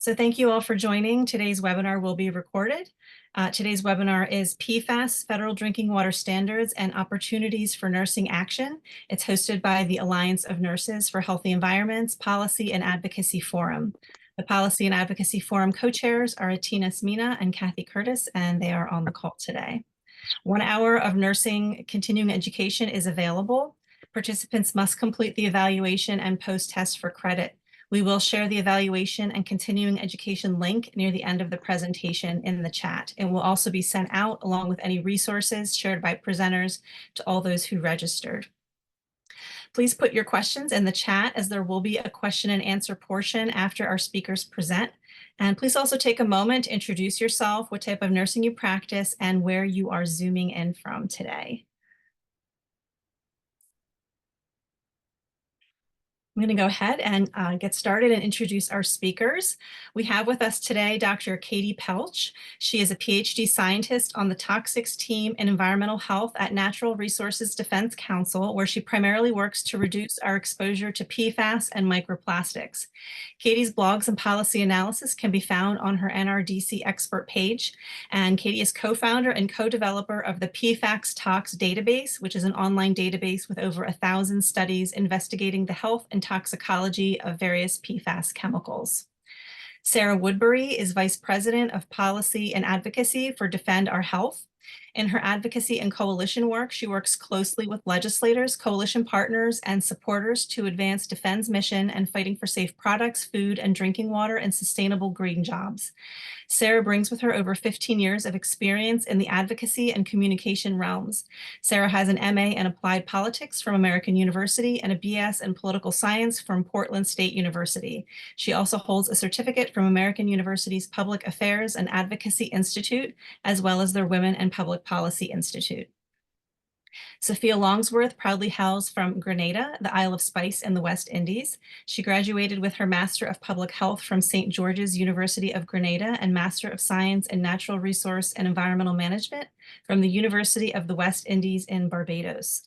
So thank you all for joining. Today's webinar will be recorded. Today's webinar is PFAS, Federal Drinking Water Standards and Opportunities for Nursing Action. It's hosted by the Alliance of Nurses for Healthy Environments Policy and Advocacy Forum. The Policy and Advocacy Forum co-chairs are Atina Smina and Kathy Curtis, and they are on the call today. 1 hour of nursing continuing education is available. Participants must complete the evaluation and post-test for credit. We will share the evaluation and continuing education link near the end of the presentation in the chat. It will also be sent out along with any resources shared by presenters to all those who registered. Please put your questions in the chat, as there will be a question and answer portion after our speakers present. And please also take a moment to introduce yourself, what type of nursing you practice, and where you are Zooming in from today. I'm going to go ahead and get started and introduce our speakers. We have with us today Dr. Katie Pelch. She is a PhD scientist on the Toxics team in environmental health at Natural Resources Defense Council, where she primarily works to reduce our exposure to PFAS and microplastics. Katie's blogs and policy analysis can be found on her NRDC expert page. And Katie is co-founder and co-developer of the PFAS Tox database, which is an online database with over 1,000 studies investigating the health and toxicology of various PFAS chemicals. Sarah Woodbury is Vice President of Policy and Advocacy for Defend Our Health. In her advocacy and coalition work, she works closely with legislators, coalition partners, and supporters to advance Defend's mission and fighting for safe products, food and drinking water, and sustainable green jobs. Sarah brings with her over 15 years of experience in the advocacy and communication realms. Sarah has an MA in Applied Politics from American University and a BS in Political Science from Portland State University. She also holds a certificate from American University's Public Affairs and Advocacy Institute, as well as their Women and Public Policy Institute. Sophia Longsworth proudly hails from Grenada, the Isle of Spice in the West Indies. She graduated with her Master of Public Health from St. George's University of Grenada and Master of Science in Natural Resource and Environmental Management from the University of the West Indies in Barbados.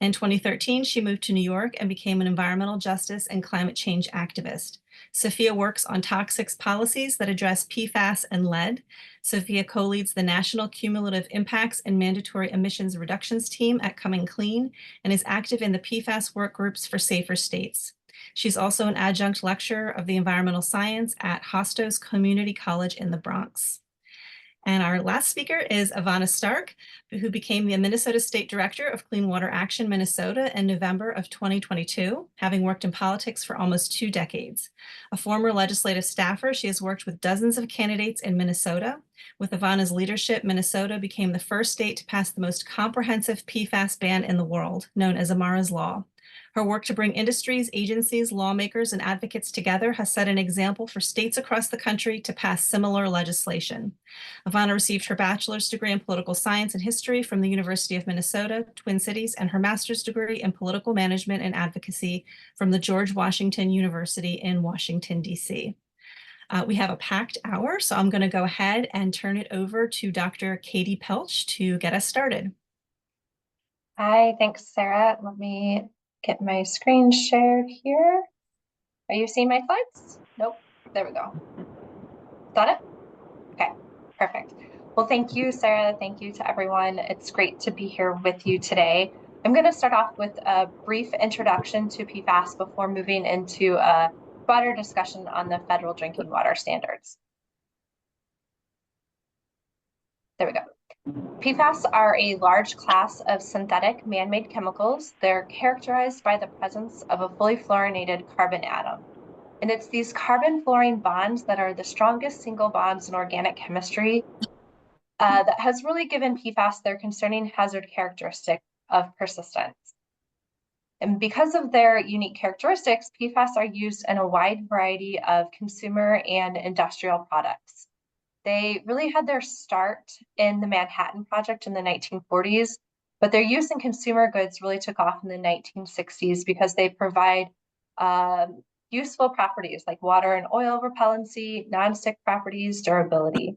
In 2013, she moved to New York and became an environmental justice and climate change activist. Sophia works on toxics policies that address PFAS and lead. Sophia co-leads the National Cumulative Impacts and Mandatory Emissions Reductions team at Coming Clean and is active in the PFAS work groups for safer states. She's also an adjunct lecturer of the environmental science at Hostos Community College in the Bronx. And our last speaker is Ivana Stark, who became the Minnesota State Director of Clean Water Action Minnesota in November of 2022, having worked in politics for almost 2 decades. A former legislative staffer, she has worked with dozens of candidates in Minnesota. With Ivana's leadership, Minnesota became the first state to pass the most comprehensive PFAS ban in the world, known as Amara's Law. Her work to bring industries, agencies, lawmakers, and advocates together has set an example for states across the country to pass similar legislation. Ivana received her bachelor's degree in political science and history from the University of Minnesota, Twin Cities, and her master's degree in political management and advocacy from the George Washington University in Washington, D.C. We have a packed hour, so I'm going to go ahead and turn it over to Dr. Katie Pelch to get us started. Hi, thanks, Sarah. Let me get my screen shared here. Are you seeing my slides? Nope. There we go. Got it? Okay, perfect. Well, thank you, Sarah. Thank you to everyone. It's great to be here with you today. I'm going to start off with a brief introduction to PFAS before moving into a broader discussion on the federal drinking water standards. There we go. PFAS are a large class of synthetic man-made chemicals. They're characterized by the presence of a fully fluorinated carbon atom. And it's these carbon-fluorine bonds that are the strongest single bonds in organic chemistry that has really given PFAS their concerning hazard characteristic of persistence. And because of their unique characteristics, PFAS are used in a wide variety of consumer and industrial products. They really had their start in the Manhattan Project in the 1940s, but their use in consumer goods really took off in the 1960s because they provide useful properties like water and oil repellency, non-stick properties, durability.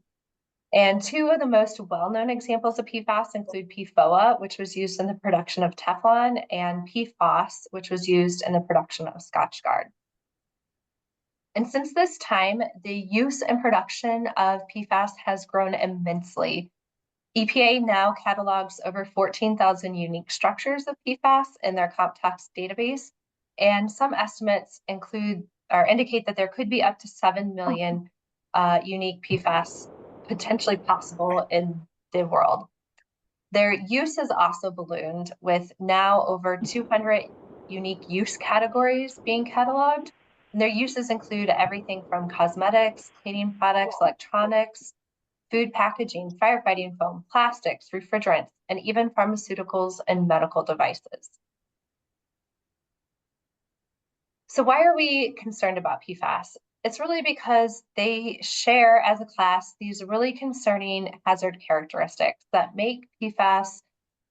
And 2 of the most well-known examples of PFAS include PFOA, which was used in the production of Teflon, and PFOS, which was used in the production of Scotch Guard. And since this time, the use and production of PFAS has grown immensely. EPA now catalogs over 14,000 unique structures of PFAS in their CompTox database, and some estimates include or indicate that there could be up to 7 million unique PFAS potentially possible in the world. Their use has also ballooned, with now over 200 unique use categories being cataloged. And their uses include everything from cosmetics, cleaning products, electronics, food packaging, firefighting foam, plastics, refrigerants, and even pharmaceuticals and medical devices. So why are we concerned about PFAS? It's really because they share as a class these really concerning hazard characteristics that make PFAS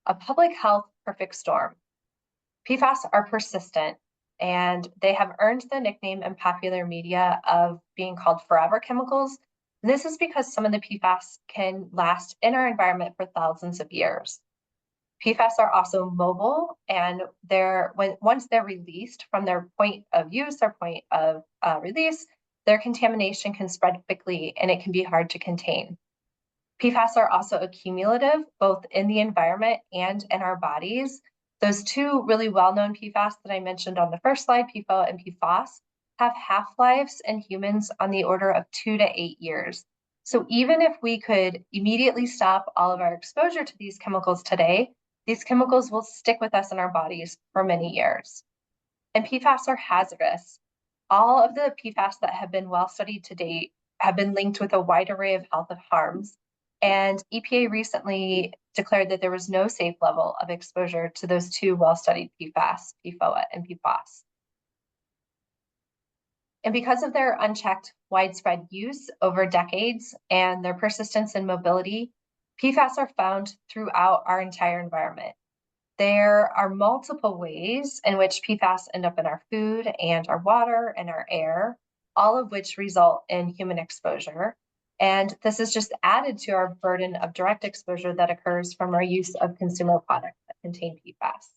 a public health perfect storm. PFAS are persistent, and they have earned the nickname in popular media of being called forever chemicals. And this is because some of the PFAS can last in our environment for thousands of years. PFAS are also mobile, and once they're released from their point of use or point of release, their contamination can spread quickly and it can be hard to contain. PFAS are also accumulative, both in the environment and in our bodies. Those two really well-known PFAS that I mentioned on the first slide, PFOA and PFAS, have half-lives in humans on the order of 2 to 8 years. So even if we could immediately stop all of our exposure to these chemicals today, these chemicals will stick with us in our bodies for many years. And PFAS are hazardous. All of the PFAS that have been well studied to date have been linked with a wide array of health harms. And EPA recently declared that there was no safe level of exposure to those two well-studied PFAS, PFOA and PFAS. And because of their unchecked widespread use over decades and their persistence and mobility, PFAS are found throughout our entire environment. There are multiple ways in which PFAS end up in our food and our water and our air, all of which result in human exposure. And this is just added to our burden of direct exposure that occurs from our use of consumer products that contain PFAS.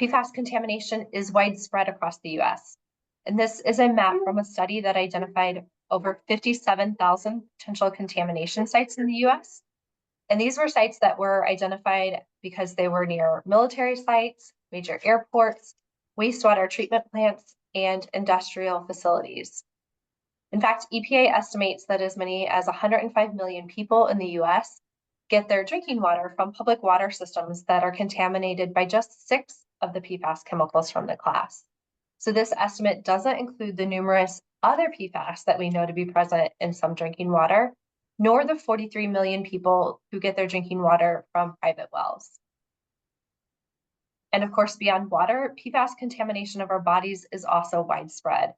PFAS contamination is widespread across the US. And this is a map from a study that identified over 57,000 potential contamination sites in the US. And these were sites that were identified because they were near military sites, major airports, wastewater treatment plants, and industrial facilities. In fact, EPA estimates that as many as 105 million people in the US get their drinking water from public water systems that are contaminated by just 6 of the PFAS chemicals from the class. So this estimate doesn't include the numerous other PFAS that we know to be present in some drinking water, nor the 43 million people who get their drinking water from private wells. And of course, beyond water, PFAS contamination of our bodies is also widespread.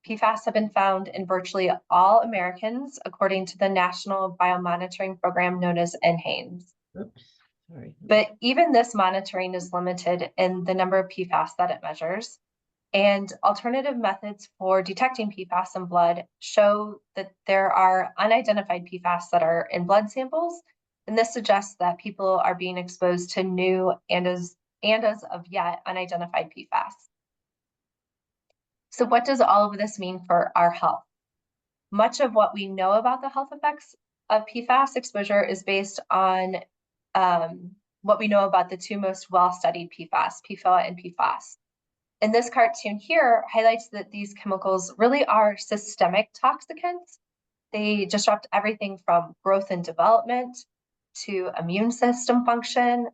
PFAS have been found in virtually all Americans, according to the National Biomonitoring Program known as NHANES. Oops, sorry. But even this monitoring is limited in the number of PFAS that it measures. And alternative methods for detecting PFAS in blood show that there are unidentified PFAS that are in blood samples. And this suggests that people are being exposed to new and as of yet unidentified PFAS. So what does all of this mean for our health? Much of what we know about the health effects of PFAS exposure is based on what we know about the two most well-studied PFAS, PFOA and PFAS. And this cartoon here highlights that these chemicals really are systemic toxicants. They disrupt everything from growth and development to immune system function,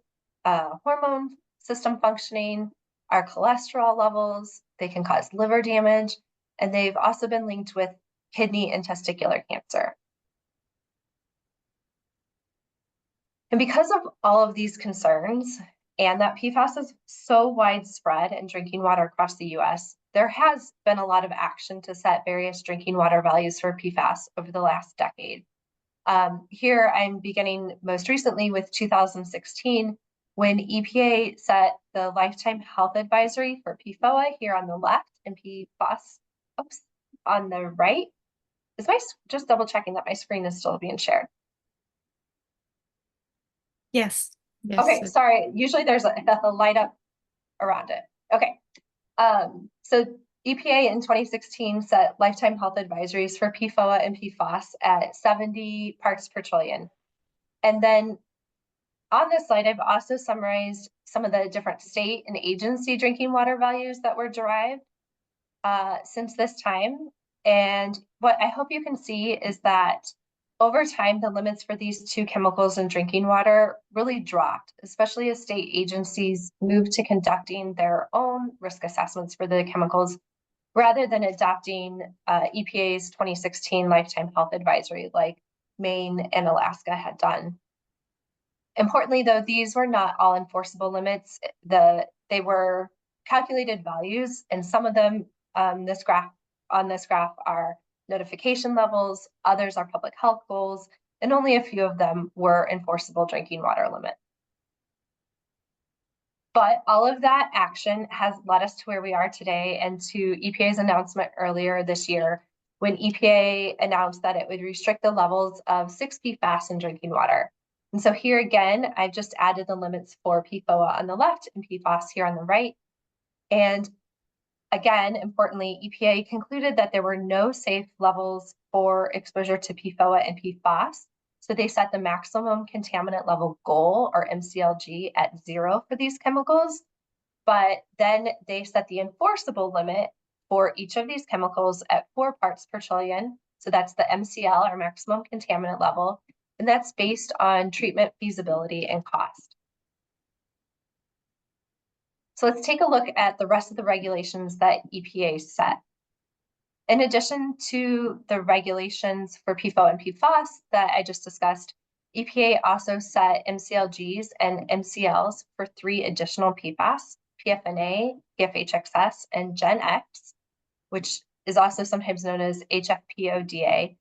hormone system functioning, our cholesterol levels. They can cause liver damage, and they've also been linked with kidney and testicular cancer. And because of all of these concerns, and that PFAS is so widespread in drinking water across the US, there has been a lot of action to set various drinking water values for PFAS over the last decade. Here I'm beginning most recently with 2016, when EPA set the lifetime health advisory for PFOA here on the left and PFAS, on the right. Is just double checking that my screen is still being shared? Yes. Okay, sorry. Usually there's a light up around it. Okay. So EPA in 2016 set lifetime health advisories for PFOA and PFAS at 70 parts per trillion. And then on this slide, I've also summarized some of the different state and agency drinking water values that were derived since this time. And what I hope you can see is that over time, the limits for these two chemicals in drinking water really dropped, especially as state agencies moved to conducting their own risk assessments for the chemicals rather than adopting EPA's 2016 lifetime health advisory like Maine and Alaska had done. Importantly, though, these were not all enforceable limits. They were calculated values, and some of them on this graph are notification levels, others are public health goals, and only a few of them were enforceable drinking water limits. But all of that action has led us to where we are today and to EPA's announcement earlier this year when EPA announced that it would restrict the levels of 6 PFAS in drinking water. And so here again, I've just added the limits for PFOA on the left and PFAS here on the right. And again, importantly, EPA concluded that there were no safe levels for exposure to PFOA and PFAS. So they set the maximum contaminant level goal, or MCLG, at 0 for these chemicals. But then they set the enforceable limit for each of these chemicals at 4 parts per trillion. So that's the MCL, or maximum contaminant level. And that's based on treatment feasibility and cost. So let's take a look at the rest of the regulations that EPA set. In addition to the regulations for PFOA and PFAS that I just discussed, EPA also set MCLGs and MCLs for 3 additional PFAS, PFNA, PFHXS, and Gen X, which is also sometimes known as HFPODA.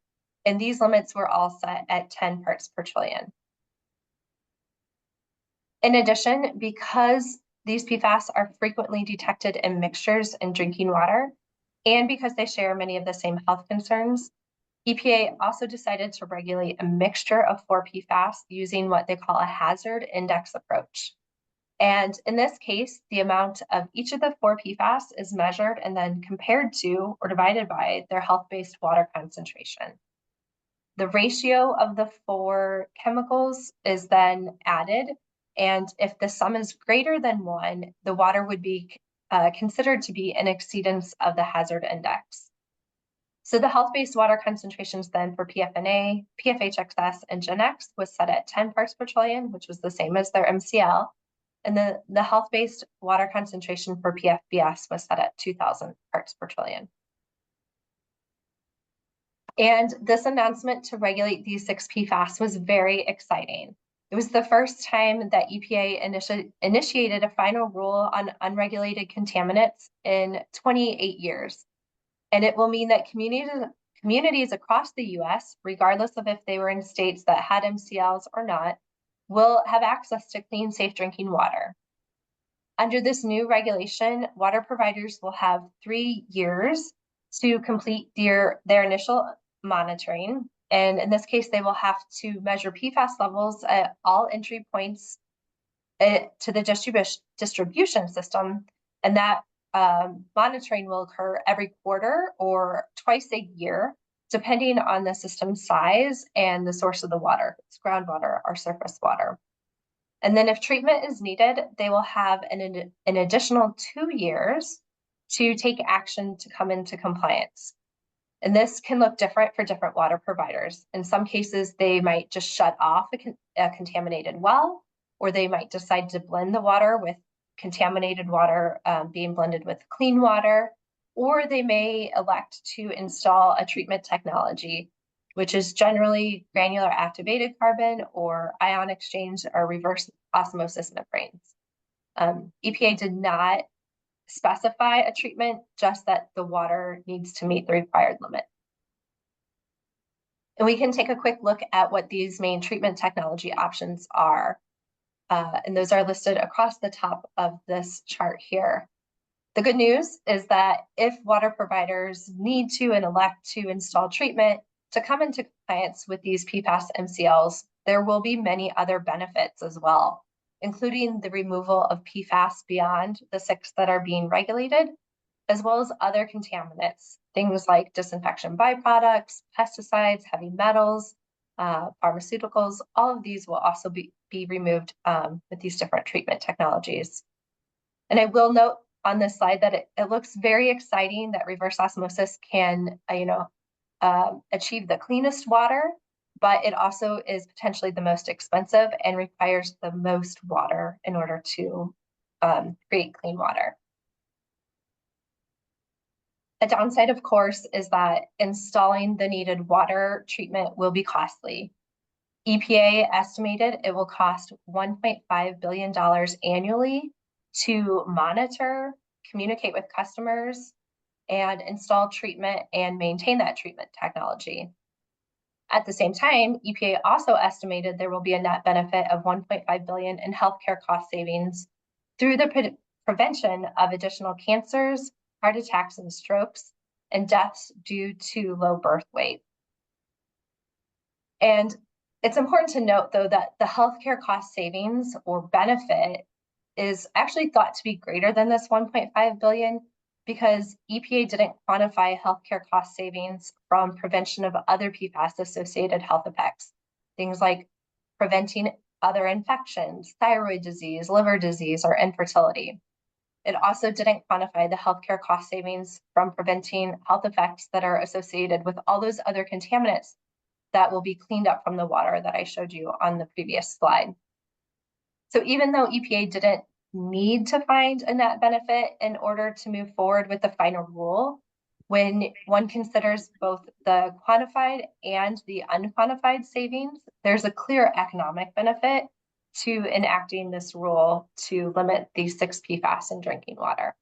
And these limits were all set at 10 parts per trillion. In addition, because these PFAS are frequently detected in mixtures in drinking water, and because they share many of the same health concerns, EPA also decided to regulate a mixture of 4 PFAS using what they call a hazard index approach. And in this case, the amount of each of the 4 PFAS is measured and then compared to or divided by their health-based water concentration. The ratio of the 4 chemicals is then added, and if the sum is greater than 1, the water would be considered to be an exceedance of the hazard index. So the health-based water concentrations then for PFNA, PFHXS, and Gen X was set at 10 parts per trillion, which was the same as their MCL. And the health-based water concentration for PFBS was set at 2,000 parts per trillion. And this announcement to regulate these 6 PFAS was very exciting. It was the first time that EPA initiated a final rule on unregulated contaminants in 28 years. And it will mean that communities across the US, regardless of if they were in states that had MCLs or not, will have access to clean, safe drinking water. Under this new regulation, water providers will have 3 years to complete their initial monitoring. And in this case, they will have to measure PFAS levels at all entry points to the distribution system. And that monitoring will occur every quarter or twice a year, depending on the system size and the source of the water, it's groundwater or surface water. And then if treatment is needed, they will have an additional 2 years to take action to come into compliance. And this can look different for different water providers. In some cases, they might just shut off a contaminated well, or they might decide to blend the water with contaminated water being blended with clean water, or they may elect to install a treatment technology, which is generally granular activated carbon or ion exchange or reverse osmosis membranes. EPA did not specify a treatment, just that the water needs to meet the required limit. And we can take a quick look at what these main treatment technology options are. And those are listed across the top of this chart here. The good news is that if water providers need to and elect to install treatment to come into compliance with these PFAS MCLs, there will be many other benefits as well, including the removal of PFAS beyond the 6 that are being regulated, as well as other contaminants, things like disinfection byproducts, pesticides, heavy metals, pharmaceuticals. All of these will also be removed with these different treatment technologies. And I will note on this slide that it looks very exciting that reverse osmosis can, achieve the cleanest water, but it also is potentially the most expensive and requires the most water in order to create clean water. A downside, of course, is that installing the needed water treatment will be costly. EPA estimated it will cost $1.5 billion annually to monitor, communicate with customers, and install treatment and maintain that treatment technology. At the same time, EPA also estimated there will be a net benefit of $1.5 billion in healthcare cost savings through the prevention of additional cancers, heart attacks and strokes, and deaths due to low birth weight. And it's important to note, though, that the healthcare cost savings or benefit is actually thought to be greater than this 1.5 billion because EPA didn't quantify healthcare cost savings from prevention of other PFAS associated health effects, things like preventing other infections, thyroid disease, liver disease, or infertility. It also didn't quantify the healthcare cost savings from preventing health effects that are associated with all those other contaminants that will be cleaned up from the water that I showed you on the previous slide. So even though EPA didn't need to find a net benefit in order to move forward with the final rule, when one considers both the quantified and the unquantified savings, there's a clear economic benefit to enacting this rule to limit these 6 PFAS in drinking water.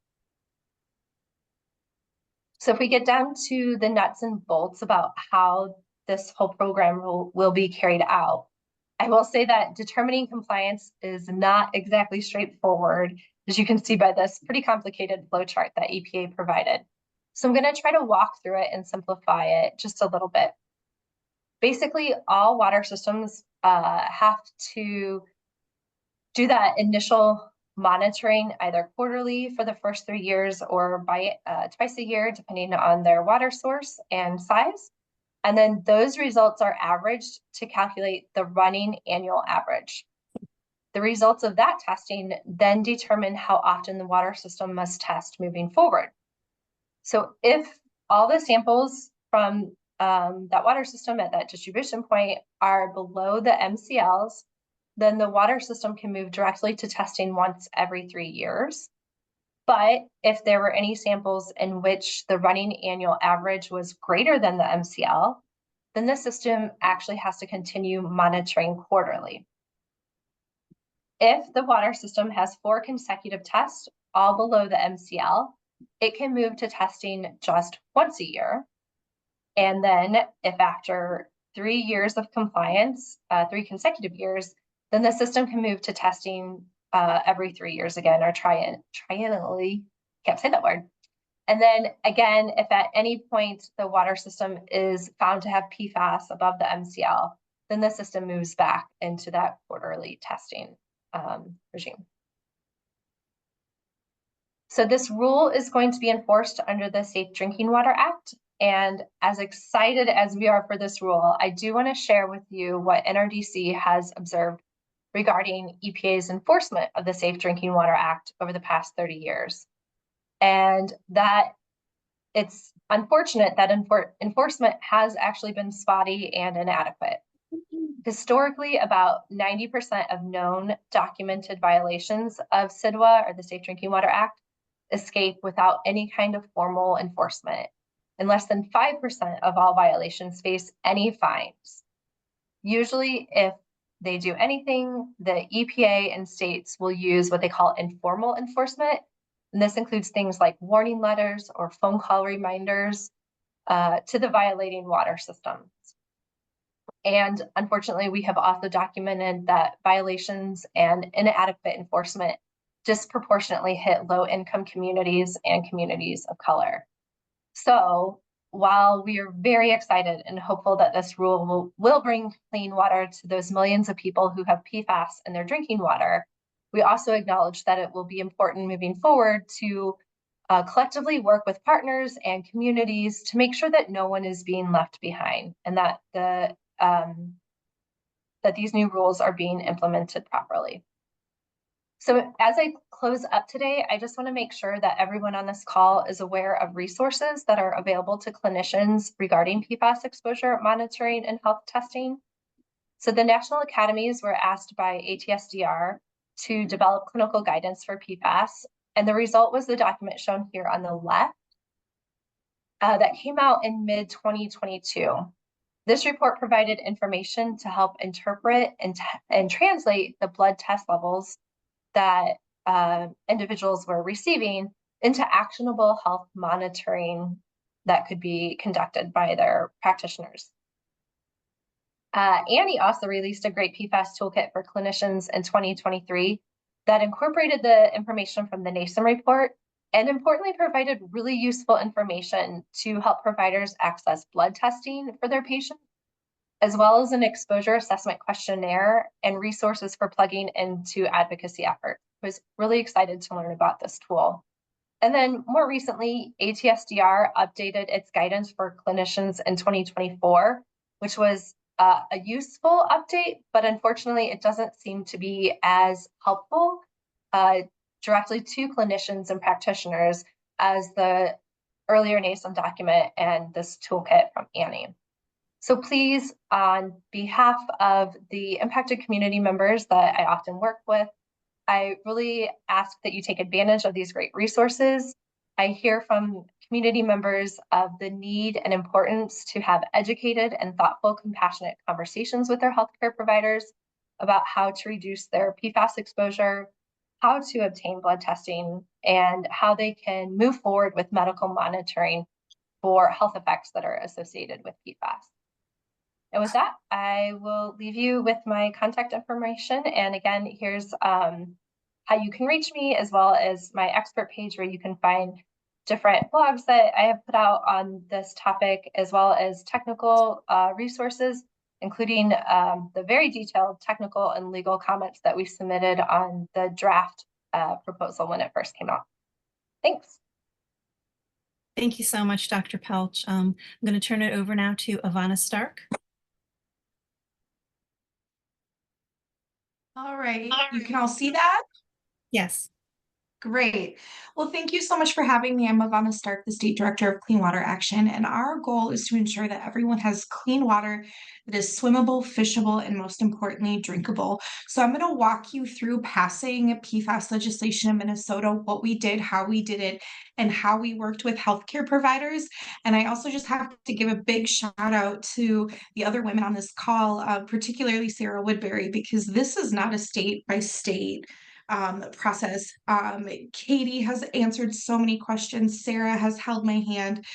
So if we get down to the nuts and bolts about how this whole program will be carried out, I will say that determining compliance is not exactly straightforward, as you can see by this pretty complicated flowchart that EPA provided. So I'm going to try to walk through it and simplify it just a little bit. Basically, all water systems have to do that initial monitoring either quarterly for the first 3 years or by twice a year, depending on their water source and size. And then those results are averaged to calculate the running annual average. The results of that testing then determine how often the water system must test moving forward. So if all the samples from that water system at that distribution point are below the MCLs, then the water system can move directly to testing once every 3 years. But if there were any samples in which the running annual average was greater than the MCL, then the system actually has to continue monitoring quarterly. If the water system has 4 consecutive tests, all below the MCL, it can move to testing just once a year. And then if after 3 years of compliance, 3 consecutive years, then the system can move to testing every 3 years again, or triennially, can't say that word. And then again, if at any point the water system is found to have PFAS above the MCL, then the system moves back into that quarterly testing regime. So this rule is going to be enforced under the Safe Drinking Water Act. And as excited as we are for this rule, I do want to share with you what NRDC has observed regarding EPA's enforcement of the Safe Drinking Water Act over the past 30 years. And that it's unfortunate that enforcement has actually been spotty and inadequate. Historically, about 90% of known documented violations of SDWA, or the Safe Drinking Water Act, escape without any kind of formal enforcement, and less than 5% of all violations face any fines. Usually, if they do anything, the EPA and states will use what they call informal enforcement, and this includes things like warning letters or phone call reminders to the violating water systems. And unfortunately, we have also documented that violations and inadequate enforcement disproportionately hit low-income communities and communities of color. So while we are very excited and hopeful that this rule will bring clean water to those millions of people who have PFAS in their drinking water, we also acknowledge that it will be important moving forward to collectively work with partners and communities to make sure that no one is being left behind and that that these new rules are being implemented properly. So as I close up today, I just want to make sure that everyone on this call is aware of resources that are available to clinicians regarding PFAS exposure monitoring and health testing. So the national academies were asked by ATSDR to develop clinical guidance for PFAS, and the result was the document shown here on the left that came out in mid-2022. This report provided information to help interpret and translate the blood test levels that individuals were receiving into actionable health monitoring that could be conducted by their practitioners. Annie also released a great PFAS toolkit for clinicians in 2023 that incorporated the information from the NASEM report and importantly provided really useful information to help providers access blood testing for their patients, as well as an exposure assessment questionnaire and resources for plugging into advocacy efforts. I was really excited to learn about this tool. And then more recently, ATSDR updated its guidance for clinicians in 2024, which was a useful update, but unfortunately it doesn't seem to be as helpful directly to clinicians and practitioners as the earlier NASEM document and this toolkit from Annie. So please, on behalf of the impacted community members that I often work with, I really ask that you take advantage of these great resources. I hear from community members of the need and importance to have educated and thoughtful, compassionate conversations with their healthcare providers about how to reduce their PFAS exposure, how to obtain blood testing, and how they can move forward with medical monitoring for health effects that are associated with PFAS. And with that, I will leave you with my contact information. And again, here's how you can reach me, as well as my expert page where you can find different blogs that I have put out on this topic, as well as technical resources, including the very detailed technical and legal comments that we submitted on the draft proposal when it first came out. Thanks. Thank you so much, Dr. Pelch. I'm going to turn it over now to Ivana Stark. All right, you can all see that? Yes. Great. Well, thank you so much for having me. I'm Ivana Stark, the State Director of Clean Water Action, and our goal is to ensure that everyone has clean water that is swimmable, fishable, and most importantly, drinkable. So I'm going to walk you through passing PFAS legislation in Minnesota, what we did, how we did it, and how we worked with healthcare providers. And I also just have to give a big shout out to the other women on this call, particularly Sarah Woodbury, because this is not a state by state process. Katie has answered so many questions. Sarah has held my hand.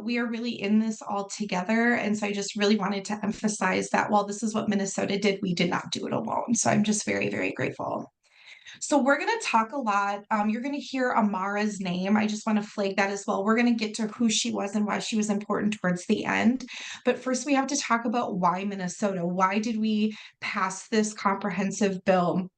We are really in this all together. And so I just really wanted to emphasize that while this is what Minnesota did, we did not do it alone. So I'm just very, very grateful. So we're going to talk a lot. You're going to hear Amara's name. I just want to flag that as well. We're going to get to who she was and why she was important towards the end. But first, we have to talk about why Minnesota. Why did we pass this comprehensive bill?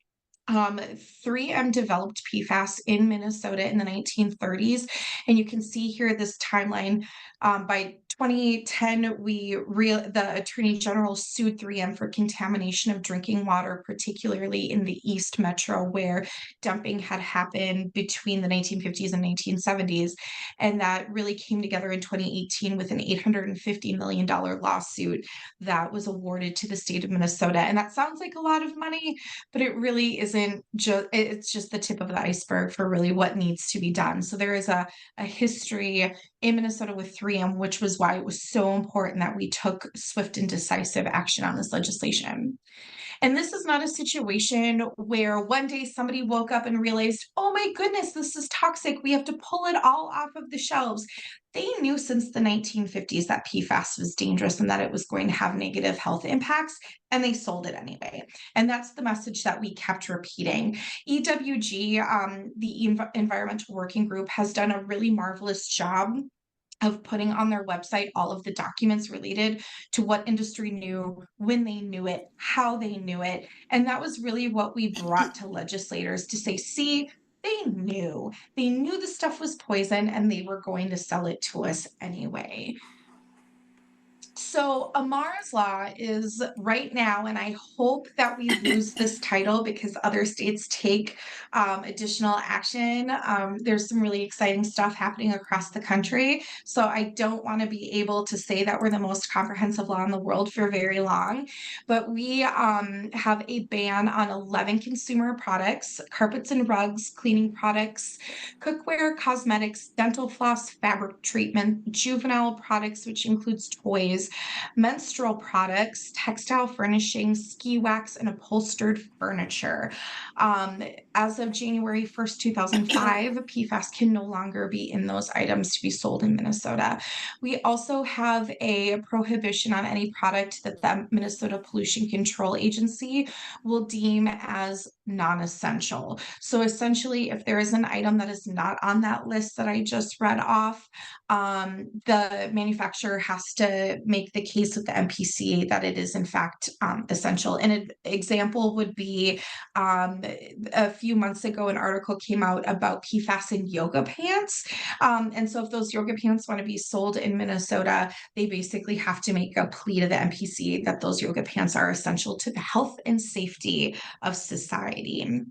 3M developed PFAS in Minnesota in the 1930s, and you can see here this timeline. By 2010, the Attorney General sued 3M for contamination of drinking water, particularly in the East Metro, where dumping had happened between the 1950s and 1970s, and that really came together in 2018 with an $850 million lawsuit that was awarded to the state of Minnesota. And that sounds like a lot of money, but it really isn't. It's just the tip of the iceberg for really what needs to be done. So there is a history in Minnesota with 3M, which was why it was so important that we took swift and decisive action on this legislation. And this is not a situation where one day somebody woke up and realized, oh my goodness, this is toxic. We have to pull it all off of the shelves. They knew since the 1950s that PFAS was dangerous and that it was going to have negative health impacts, and they sold it anyway. And that's the message that we kept repeating. EWG, the Environmental Working Group, has done a really marvelous job of putting on their website all of the documents related to what industry knew, when they knew it, how they knew it. And that was really what we brought to legislators to say, see, They knew the stuff was poison and they were going to sell it to us anyway. So Amara's Law is right now, and I hope that we lose this title because other states take additional action. There's some really exciting stuff happening across the country. So I don't want to be able to say that we're the most comprehensive law in the world for very long, but we have a ban on 11 consumer products: carpets and rugs, cleaning products, cookware, cosmetics, dental floss, fabric treatment, juvenile products, which includes toys, menstrual products, textile furnishings, ski wax, and upholstered furniture. As of January 1st, 2005, PFAS can no longer be in those items to be sold in Minnesota. We also have a prohibition on any product that the Minnesota Pollution Control Agency will deem as non-essential. So essentially, if there is an item that is not on that list that I just read off, the manufacturer has to make the case with the MPCA that it is in fact essential. An example would be a few months ago, an article came out about PFAS in yoga pants. And so if those yoga pants want to be sold in Minnesota, they basically have to make a plea to the MPCA that those yoga pants are essential to the health and safety of society,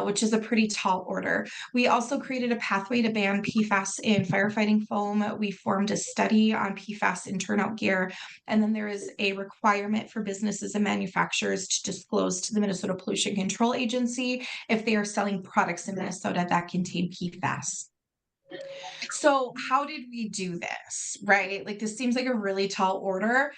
which is a pretty tall order. We also created a pathway to ban PFAS in firefighting foam. We formed a study on PFAS in turnout gear. And then there is a requirement for businesses and manufacturers to disclose to the Minnesota Pollution Control Agency if they are selling products in Minnesota that contain PFAS. So how did we do this, right? Like, this seems like a really tall order.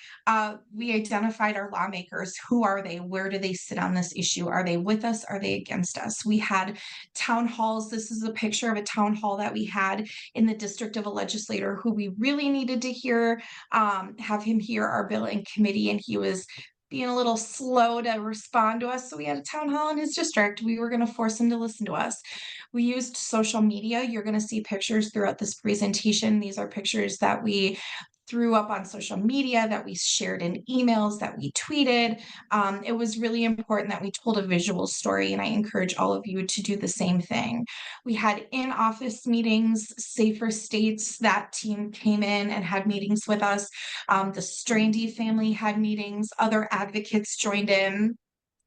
We identified our lawmakers. Who are they? Where do they sit on this issue? Are they with us? Are they against us? We had town halls. This is a picture of a town hall that we had in the district of a legislator who we really needed to hear, have him hear our bill in committee, and he was being a little slow to respond to us. So we had a town hall in his district. We were going to force him to listen to us. We used social media. You're going to see pictures throughout this presentation. These are pictures that we threw up on social media, that we shared in emails, that we tweeted. It was really important that we told a visual story, and I encourage all of you to do the same thing. We had in-office meetings, Safer States. That team came in and had meetings with us. The Strandy family had meetings. Other advocates joined in.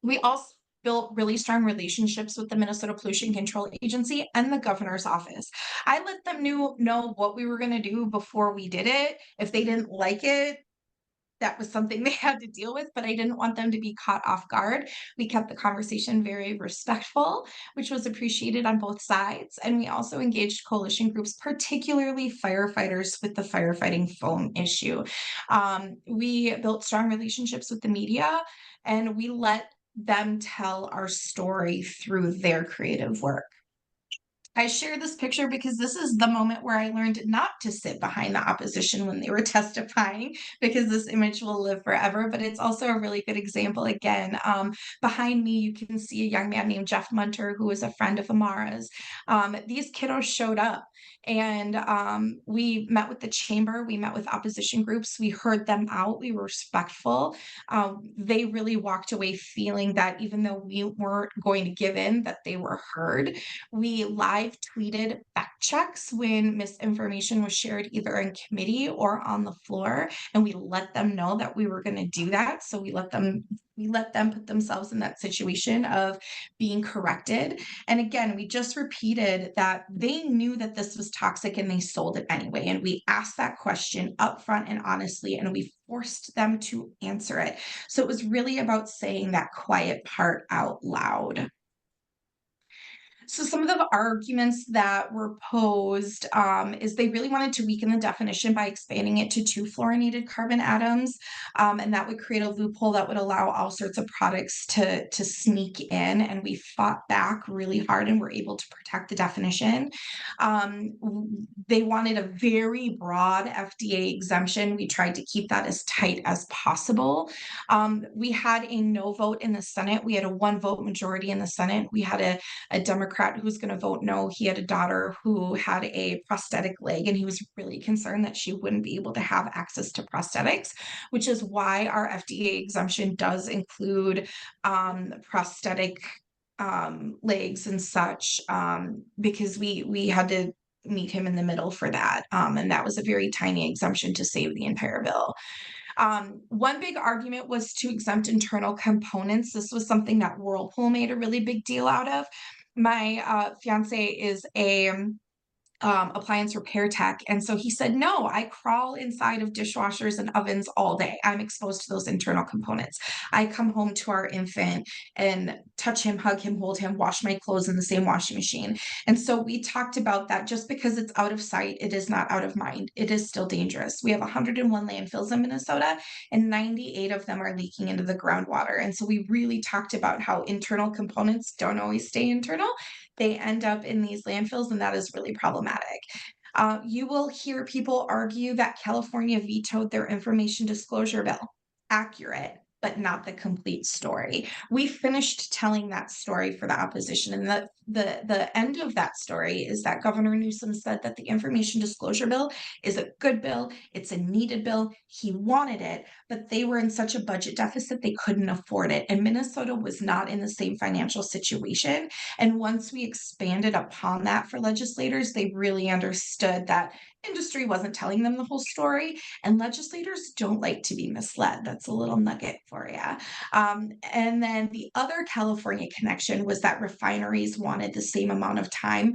We also built really strong relationships with the Minnesota Pollution Control Agency and the governor's office. I let them know what we were going to do before we did it. If they didn't like it, that was something they had to deal with, but I didn't want them to be caught off guard. We kept the conversation very respectful, which was appreciated on both sides. And we also engaged coalition groups, particularly firefighters, with the firefighting foam issue. We built strong relationships with the media, and we let them tell our story through their creative work. I share this picture because this is the moment where I learned not to sit behind the opposition when they were testifying, because this image will live forever. But it's also a really good example. Again, behind me, you can see a young man named Jeff Munter, who is a friend of Amara's. These kiddos showed up, and we met with the chamber. We met with opposition groups. We heard them out. We were respectful. They really walked away feeling that even though we weren't going to give in, that they were heard. We live tweeted fact checks when misinformation was shared either in committee or on the floor, and we let them know that we were going to do that. So we let them put themselves in that situation of being corrected. And again, we just repeated that they knew that this was toxic and they sold it anyway. And we asked that question upfront and honestly, and we forced them to answer it. So it was really about saying that quiet part out loud. So some of the arguments that were posed is they really wanted to weaken the definition by expanding it to 2 fluorinated carbon atoms, and that would create a loophole that would allow all sorts of products to sneak in. And we fought back really hard and were able to protect the definition. They wanted a very broad FDA exemption. We tried to keep that as tight as possible. We had a no vote in the Senate. We had a 1 vote majority in the Senate. We had a Democrat who was going to vote no. He had a daughter who had a prosthetic leg, and he was really concerned that she wouldn't be able to have access to prosthetics, which is why our FDA exemption does include prosthetic legs and such, because we had to meet him in the middle for that. And that was a very tiny exemption to save the entire bill. One big argument was to exempt internal components. This was something that Whirlpool made a really big deal out of. My fiance is a appliance repair tech. And so he said, no, I crawl inside of dishwashers and ovens all day. I'm exposed to those internal components. I come home to our infant and touch him, hug him, hold him, wash my clothes in the same washing machine. And so we talked about that. Just because it's out of sight, it is not out of mind. It is still dangerous. We have 101 landfills in Minnesota, and 98 of them are leaking into the groundwater. And so we really talked about how internal components don't always stay internal. They end up in these landfills, and that is really problematic. You will hear people argue that California vetoed their information disclosure bill. Accurate, but not the complete story. We finished telling that story for the opposition, and the end of that story is that Governor Newsom said that the information disclosure bill is a good bill. It's a needed bill. He wanted it, but they were in such a budget deficit they couldn't afford it. And Minnesota was not in the same financial situation. And once we expanded upon that for legislators, they really understood that industry wasn't telling them the whole story, and legislators don't like to be misled. That's a little nugget for you. And then the other California connection was that refineries wanted the same amount of time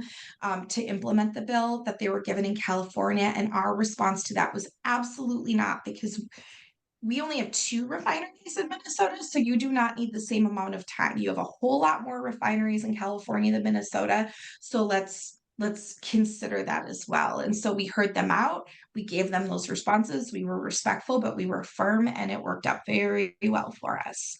to implement the bill that they were given in California. And our response to that was absolutely not, because we only have 2 refineries in Minnesota, so you do not need the same amount of time. You have a whole lot more refineries in California than Minnesota, so let's consider that as well. And so we heard them out. We gave them those responses. We were respectful, but we were firm, and it worked out very well for us.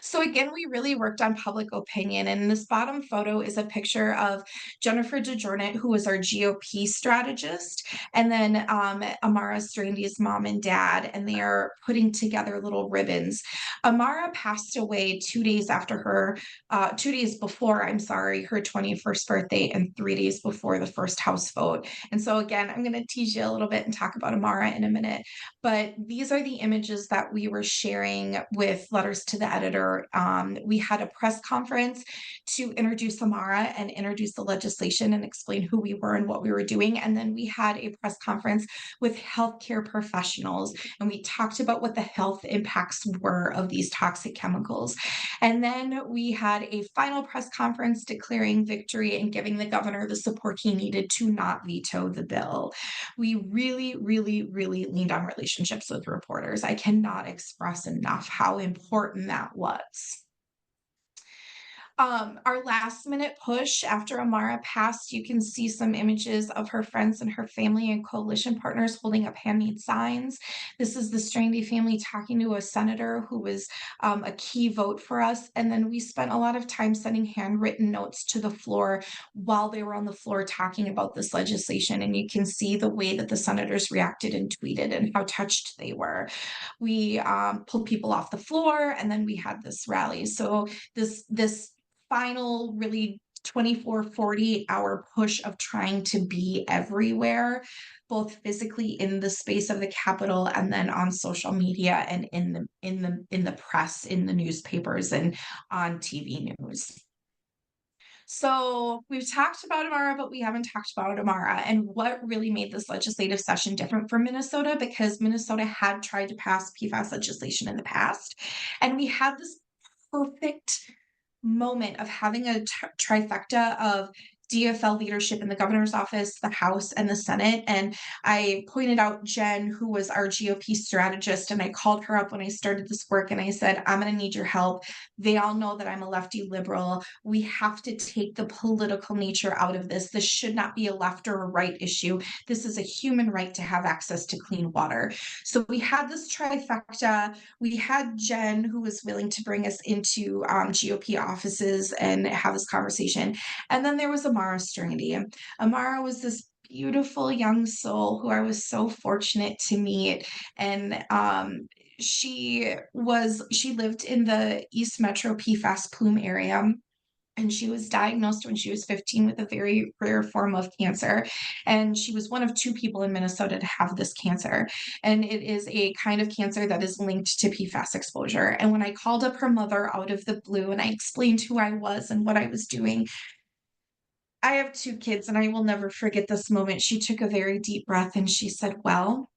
So again, we really worked on public opinion. And this bottom photo is a picture of Jennifer DeJornett, who was our GOP strategist, and then Amara Strandy's mom and dad, and they are putting together little ribbons. Amara passed away 2 days after her, 2 days before, I'm sorry, her 21st birthday, and 3 days before the first House vote. And so again, I'm going to tease you a little bit and talk about Amara in a minute, but these are the images that we were sharing with letters to the editor. We had a press conference to introduce Amara and introduce the legislation and explain who we were and what we were doing. And then we had a press conference with healthcare professionals, and we talked about what the health impacts were of these toxic chemicals. And then we had a final press conference declaring victory and giving the governor the support he needed to not veto the bill. We really, really, really leaned on relationships with reporters. I cannot express enough how important that was. Our last minute push after Amara passed, you can see some images of her friends and her family and coalition partners holding up handmade signs. This is the Strandy family talking to a senator who was a key vote for us. And then we spent a lot of time sending handwritten notes to the floor while they were on the floor talking about this legislation. And you can see the way that the senators reacted and tweeted and how touched they were. We pulled people off the floor, and then we had this rally. So this final really 24, 48-hour push of trying to be everywhere, both physically in the space of the Capitol and then on social media and in the press, in the newspapers, and on TV news. So we've talked about Amara, but we haven't talked about Amara and what really made this legislative session different for Minnesota, because Minnesota had tried to pass PFAS legislation in the past, and we had this perfect moment of having a trifecta of DFL leadership in the governor's office, the House, and the Senate. And I pointed out Jen, who was our GOP strategist, and I called her up when I started this work, and I said, I'm going to need your help. They all know that I'm a lefty liberal. We have to take the political nature out of this. This should not be a left or a right issue. This is a human right to have access to clean water. So we had this trifecta. We had Jen, who was willing to bring us into GOP offices and have this conversation. And then there was Amara Strandy. Amara was this beautiful young soul who I was so fortunate to meet. And she lived in the East Metro PFAS plume area. And she was diagnosed when she was 15 with a very rare form of cancer. And she was one of 2 people in Minnesota to have this cancer. And it is a kind of cancer that is linked to PFAS exposure. And when I called up her mother out of the blue and I explained who I was and what I was doing, I have 2 kids and I will never forget this moment. She took a very deep breath and she said, "Well,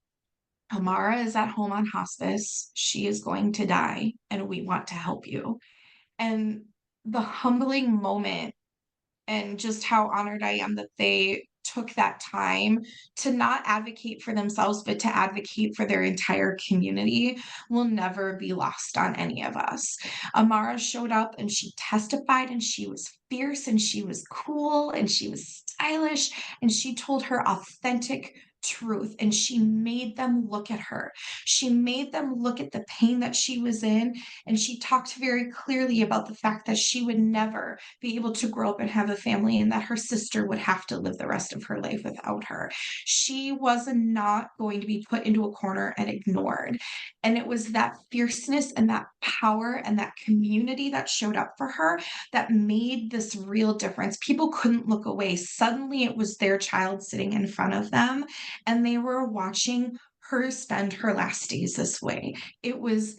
Amara is at home on hospice. She is going to die, and we want to help you." And the humbling moment and just how honored I am that they took that time to not advocate for themselves, but to advocate for their entire community will never be lost on any of us. Amara showed up and she testified and she was fierce and she was cool and she was stylish and she told her authentic truth and she made them look at her. She made them look at the pain that she was in, and she talked very clearly about the fact that she would never be able to grow up and have a family and that her sister would have to live the rest of her life without her. She was not going to be put into a corner and ignored. And it was that fierceness and that power and that community that showed up for her that made this real difference. People couldn't look away. Suddenly it was their child sitting in front of them and they were watching her spend her last days this way. It was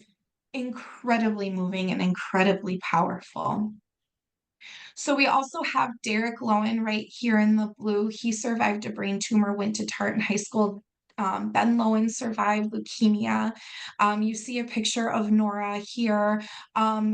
incredibly moving and incredibly powerful. So we also have Derek Lowen right here in the blue. He survived a brain tumor, went to Tartan High School. Ben Lowen survived leukemia. You see a picture of Nora here,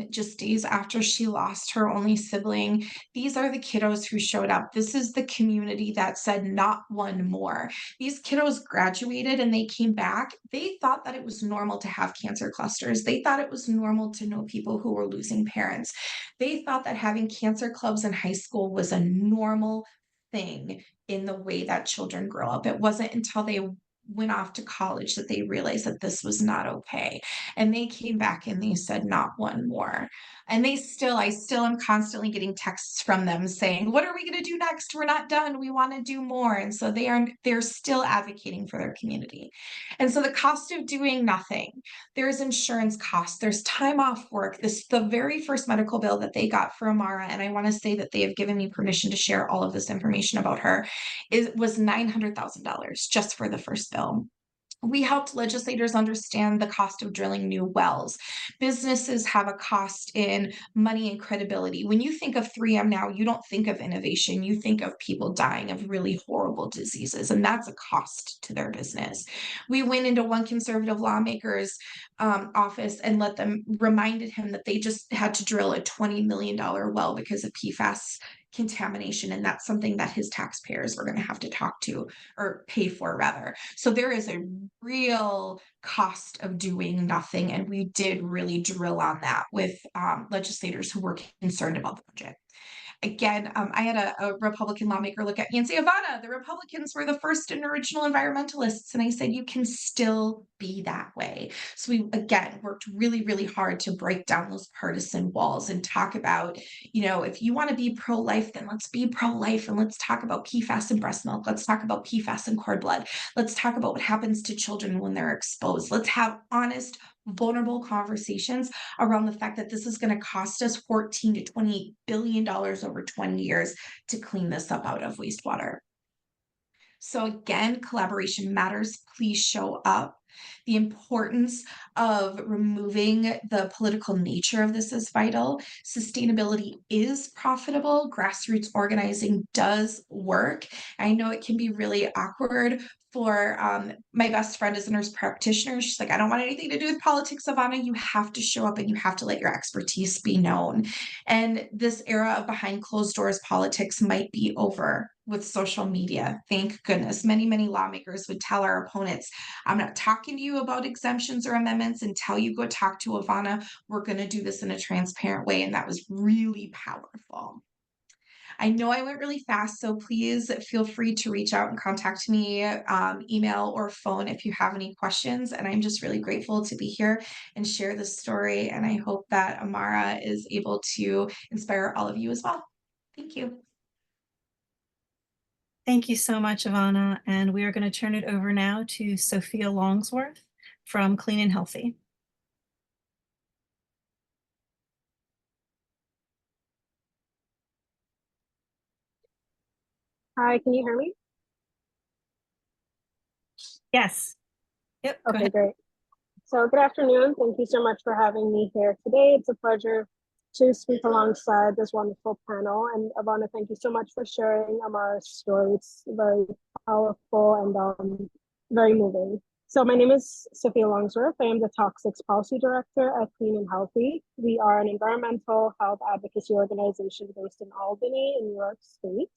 just days after she lost her only sibling. These are the kiddos who showed up. This is the community that said not one more. These kiddos graduated and they came back. They thought that it was normal to have cancer clusters. They thought it was normal to know people who were losing parents. They thought that having cancer clubs in high school was a normal thing in the way that children grow up. It wasn't until they went off to college that they realized that this was not okay. And they came back and they said, not one more. And I still am constantly getting texts from them saying, what are we going to do next? We're not done. We want to do more. And so they're still advocating for their community. And so the cost of doing nothing, there's insurance costs, there's time off work. The very first medical bill that they got for Amara, and I want to say that they have given me permission to share all of this information about her, was $900,000 just for the first bill. We helped legislators understand the cost of drilling new wells. Businesses have a cost in money and credibility. When you think of 3M now, you don't think of innovation. You think of people dying of really horrible diseases, and that's a cost to their business. We went into one conservative lawmaker's office and reminded him that they just had to drill a $20 million well because of PFAS contamination, and that's something that his taxpayers were going to have to talk to or pay for rather. So there is a real cost of doing nothing, and we did really drill on that with legislators who were concerned about the budget. Again, I had a Republican lawmaker look at me and say, Ivana, the Republicans were the first and original environmentalists. And I said, you can still be that way. So we, again, worked really, really hard to break down those partisan walls and talk about, if you want to be pro-life, then let's be pro-life and let's talk about PFAS in breast milk. Let's talk about PFAS in cord blood. Let's talk about what happens to children when they're exposed. Let's have honest, vulnerable conversations around the fact that this is going to cost us $14 to $28 billion over 20 years to clean this up out of wastewater. So again, collaboration matters. Please show up. The importance of removing the political nature of this is vital. Sustainability is profitable. Grassroots organizing does work. I know it can be really awkward for my best friend is a nurse practitioner. She's like, I don't want anything to do with politics, Ivana. You have to show up and you have to let your expertise be known. And this era of behind closed doors politics might be over with social media. Thank goodness. Many, many lawmakers would tell our opponents, I'm not talking to you about exemptions or amendments until you go talk to Ivana. We're going to do this in a transparent way. And that was really powerful. I know I went really fast, so please feel free to reach out and contact me, email or phone if you have any questions. And I'm just really grateful to be here and share this story. And I hope that Amara is able to inspire all of you as well. Thank you. Thank you so much, Ivana. And we are going to turn it over now to Sophia Longsworth from Clean and Healthy. Hi, can you hear me? Yes. Yep, go Okay, ahead. great. So good afternoon. Thank you so much for having me here today. It's a pleasure to speak alongside this wonderful panel. And Ivana, thank you so much for sharing Amara's story. It's very powerful and very moving. So my name is Sophia Longsworth. I am the Toxics Policy Director at Clean and Healthy. We are an environmental health advocacy organization based in Albany in New York State.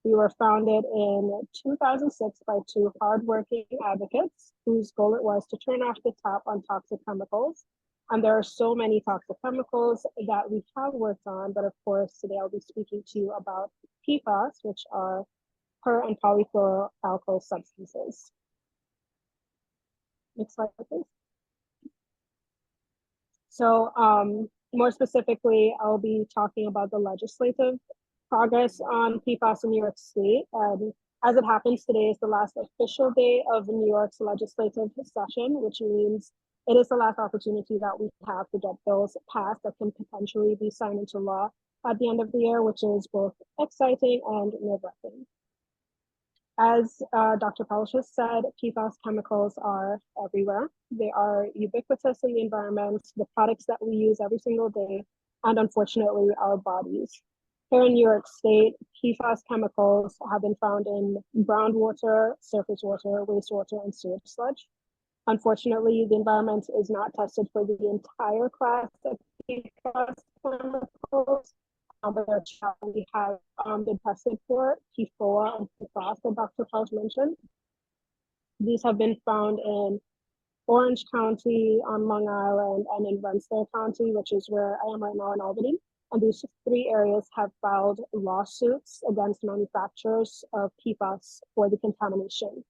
We were founded in 2006 by two hardworking advocates whose goal it was to turn off the tap on toxic chemicals. And there are so many toxic chemicals that we have worked on, but of course, today I'll be speaking to you about PFAS, which are per and polyfluoroalkyl substances. Next slide, please. So more specifically, I'll be talking about the legislative progress on PFAS in New York State. As it happens, today is the last official day of New York's legislative session, which means it is the last opportunity that we have to get bills passed that can potentially be signed into law at the end of the year, which is both exciting and nerve-wracking. As Dr. Pausch has said, PFAS chemicals are everywhere. They are ubiquitous in the environment, the products that we use every single day, and unfortunately, our bodies. Here in New York State, PFAS chemicals have been found in groundwater, surface water, wastewater, and sewage sludge. Unfortunately, the environment is not tested for the entire class of PFAS chemicals, but we have been tested for PFOA and PFAS that Dr. Pausch mentioned. These have been found in Orange County, on Long Island, and in Rensselaer County, which is where I am right now in Albany. And these three areas have filed lawsuits against manufacturers of PFAS for the contamination.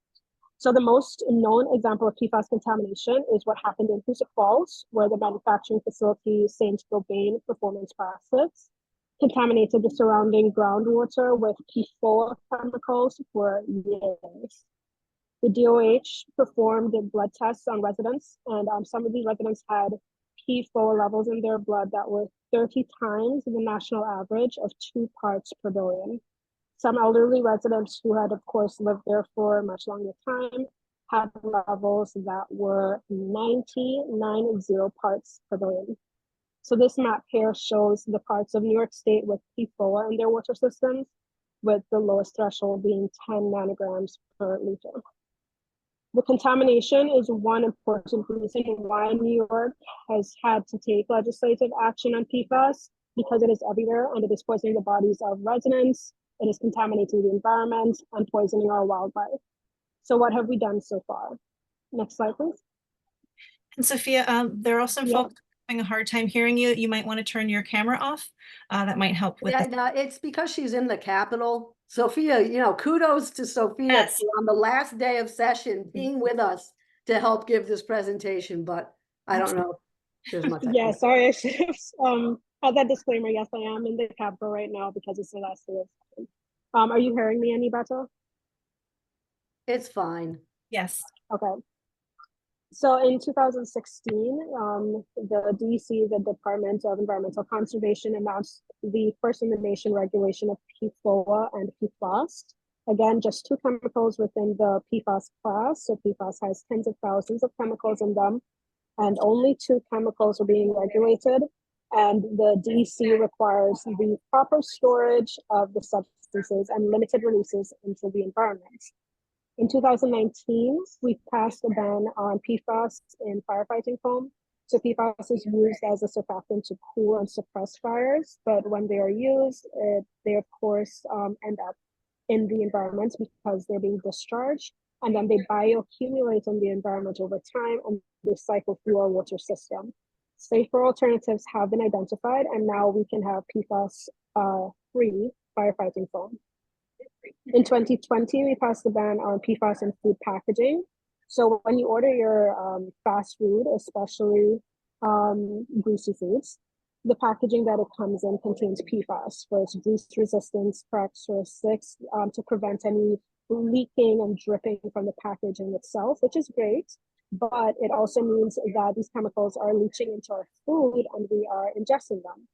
So the most known example of PFAS contamination is what happened in Hoosick Falls, where the manufacturing facility St. Gobain Performance Plastics contaminated the surrounding groundwater with PFOA chemicals for years. The DOH performed blood tests on residents, and some of these residents had PFOA levels in their blood that were 30 times the national average of 2 parts per billion. Some elderly residents who had, of course, lived there for a much longer time had levels that were 90 parts per billion. So this map here shows the parts of New York State with PFOA in their water systems, with the lowest threshold being 10 nanograms per liter. The contamination is one important reason why New York has had to take legislative action on PFAS, because it is everywhere and it is poisoning the bodies of residents, it is contaminating the environment and poisoning our wildlife. So what have we done so far? Next slide, please. And Sophia, there are some Yeah. folks having a hard time hearing you. You might want to turn your camera off. That might help with Yeah, this. no, it's because she's in the Capitol. Sophia, kudos to Sophia Yes. on the last day of session being with us to help give this presentation, but I don't know. There's much. Yeah, sorry, I should have had that disclaimer. Yes, I am in the Capitol right now because it's the last day of session. Are you hearing me any better? It's fine. Yes. Okay. So in 2016, the DC, the Department of Environmental Conservation, announced the first in the nation regulation of PFOA and PFAS. Again, just 2 chemicals within the PFAS class. So PFAS has tens of thousands of chemicals in them, and only 2 chemicals are being regulated. And the DC requires the proper storage of the substances and limited releases into the environment. In 2019, we passed a ban on PFAS in firefighting foam. So PFAS is used as a surfactant to cool and suppress fires, but when they are used, they of course end up in the environment because they're being discharged, and then they bioaccumulate in the environment over time and they cycle through our water system. Safer alternatives have been identified, and now we can have PFAS free firefighting foam. In 2020, we passed a ban on PFAS in food packaging. So when you order your fast food, especially greasy foods, the packaging that it comes in contains PFAS for its grease resistance characteristics to prevent any leaking and dripping from the packaging itself, which is great. But it also means that these chemicals are leaching into our food and we are ingesting them.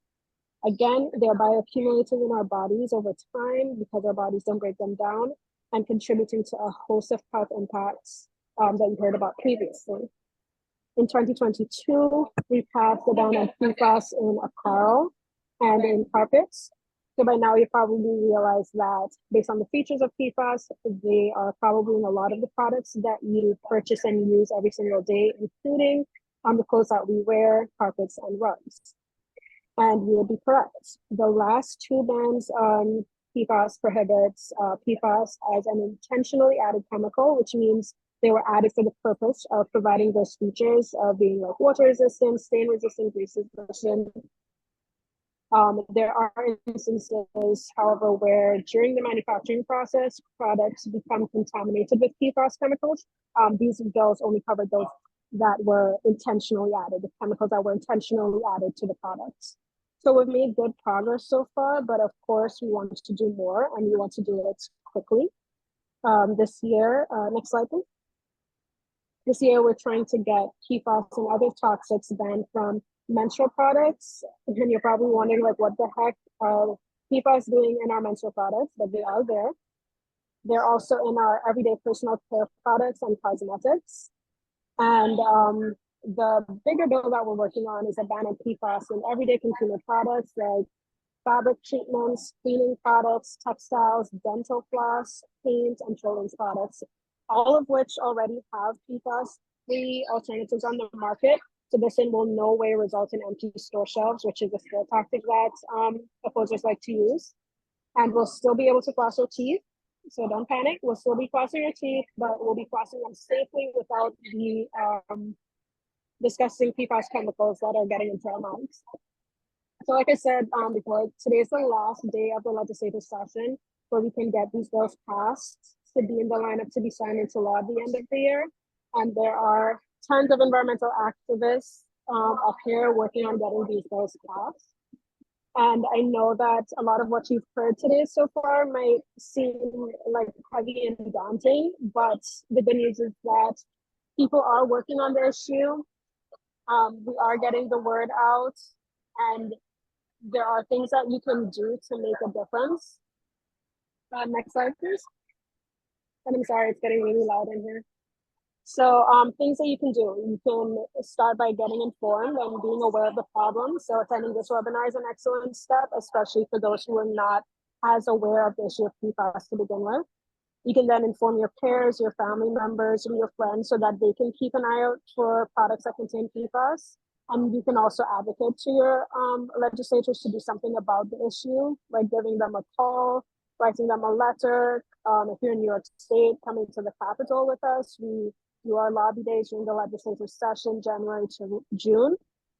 Again, they're bioaccumulating in our bodies over time because our bodies don't break them down, and contributing to a host of health impacts that you heard about previously. In 2022, we passed the ban on PFAS in apparel and in carpets. So by now you probably realize that based on the features of PFAS, they are probably in a lot of the products that you purchase and use every single day, including on the clothes that we wear, carpets, and rugs. And you would be correct. The last two bans on PFAS prohibits PFAS as an intentionally added chemical, which means they were added for the purpose of providing those features of being like water resistant, stain resistant, grease resistant. There are instances, however, where during the manufacturing process, products become contaminated with PFAS chemicals. These bills only covered those that were intentionally added, the chemicals that were intentionally added to the products. So we've made good progress so far, but of course we want to do more, and we want to do it quickly. This year, next slide please. This year we're trying to get PFAS and other toxics banned from menstrual products. And you're probably wondering like what the heck are PFAS doing in our menstrual products, but they are there. They're also in our everyday personal care products and cosmetics. And the bigger bill that we're working on is a ban on PFAS in everyday consumer products like fabric treatments, cleaning products, textiles, dental floss, paint, and children's products, all of which already have PFAS-free alternatives on the market. So this will no way result in empty store shelves, which is a scare tactic that opposers like to use. And we'll still be able to floss our teeth. So don't panic, we'll still be flossing your teeth, but we'll be flossing them safely without the disgusting PFAS chemicals that are getting into our mouths. So like I said before, today is the last day of the legislative session where we can get these bills passed to be in the lineup to be signed into law at the end of the year. And there are tons of environmental activists up here working on getting these bills passed. And I know that a lot of what you've heard today so far might seem like heavy and daunting, but the good news is that people are working on the issue. We are getting the word out, and there are things that you can do to make a difference. Next slide, please. And I'm sorry, it's getting really loud in here. So things that you can do, you can start by getting informed and being aware of the problem. So attending this webinar is an excellent step, especially for those who are not as aware of the issue of PFAS to begin with. You can then inform your peers, your family members, and your friends so that they can keep an eye out for products that contain PFAS. And you can also advocate to your legislators to do something about the issue, like giving them a call, writing them a letter. If you're in New York State, coming to the Capitol with us, we do our lobby days during the legislative session, January to June,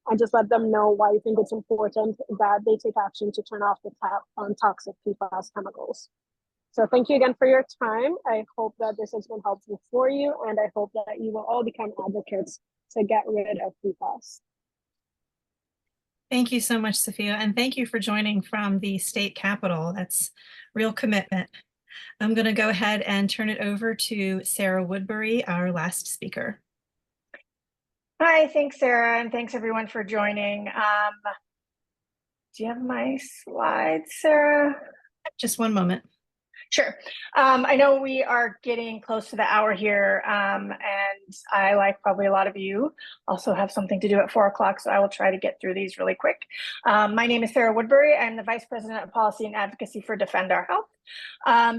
and just let them know why you think it's important that they take action to turn off the tap on toxic PFAS chemicals. So thank you again for your time. I hope that this has been helpful for you, and I hope that you will all become advocates to get rid of PFAS. Thank you so much, Sophia, and thank you for joining from the state capitol. That's real commitment. I'm going to go ahead and turn it over to Sarah Woodbury, our last speaker. Hi, thanks, Sarah, and thanks everyone for joining. Do you have my slides, Sarah? Just one moment. Sure. I know we are getting close to the hour here, and I, like probably a lot of you, also have something to do at 4 o'clock, so I will try to get through these really quick. My name is Sarah Woodbury. I'm the Vice President of Policy and Advocacy for Defend Our Health.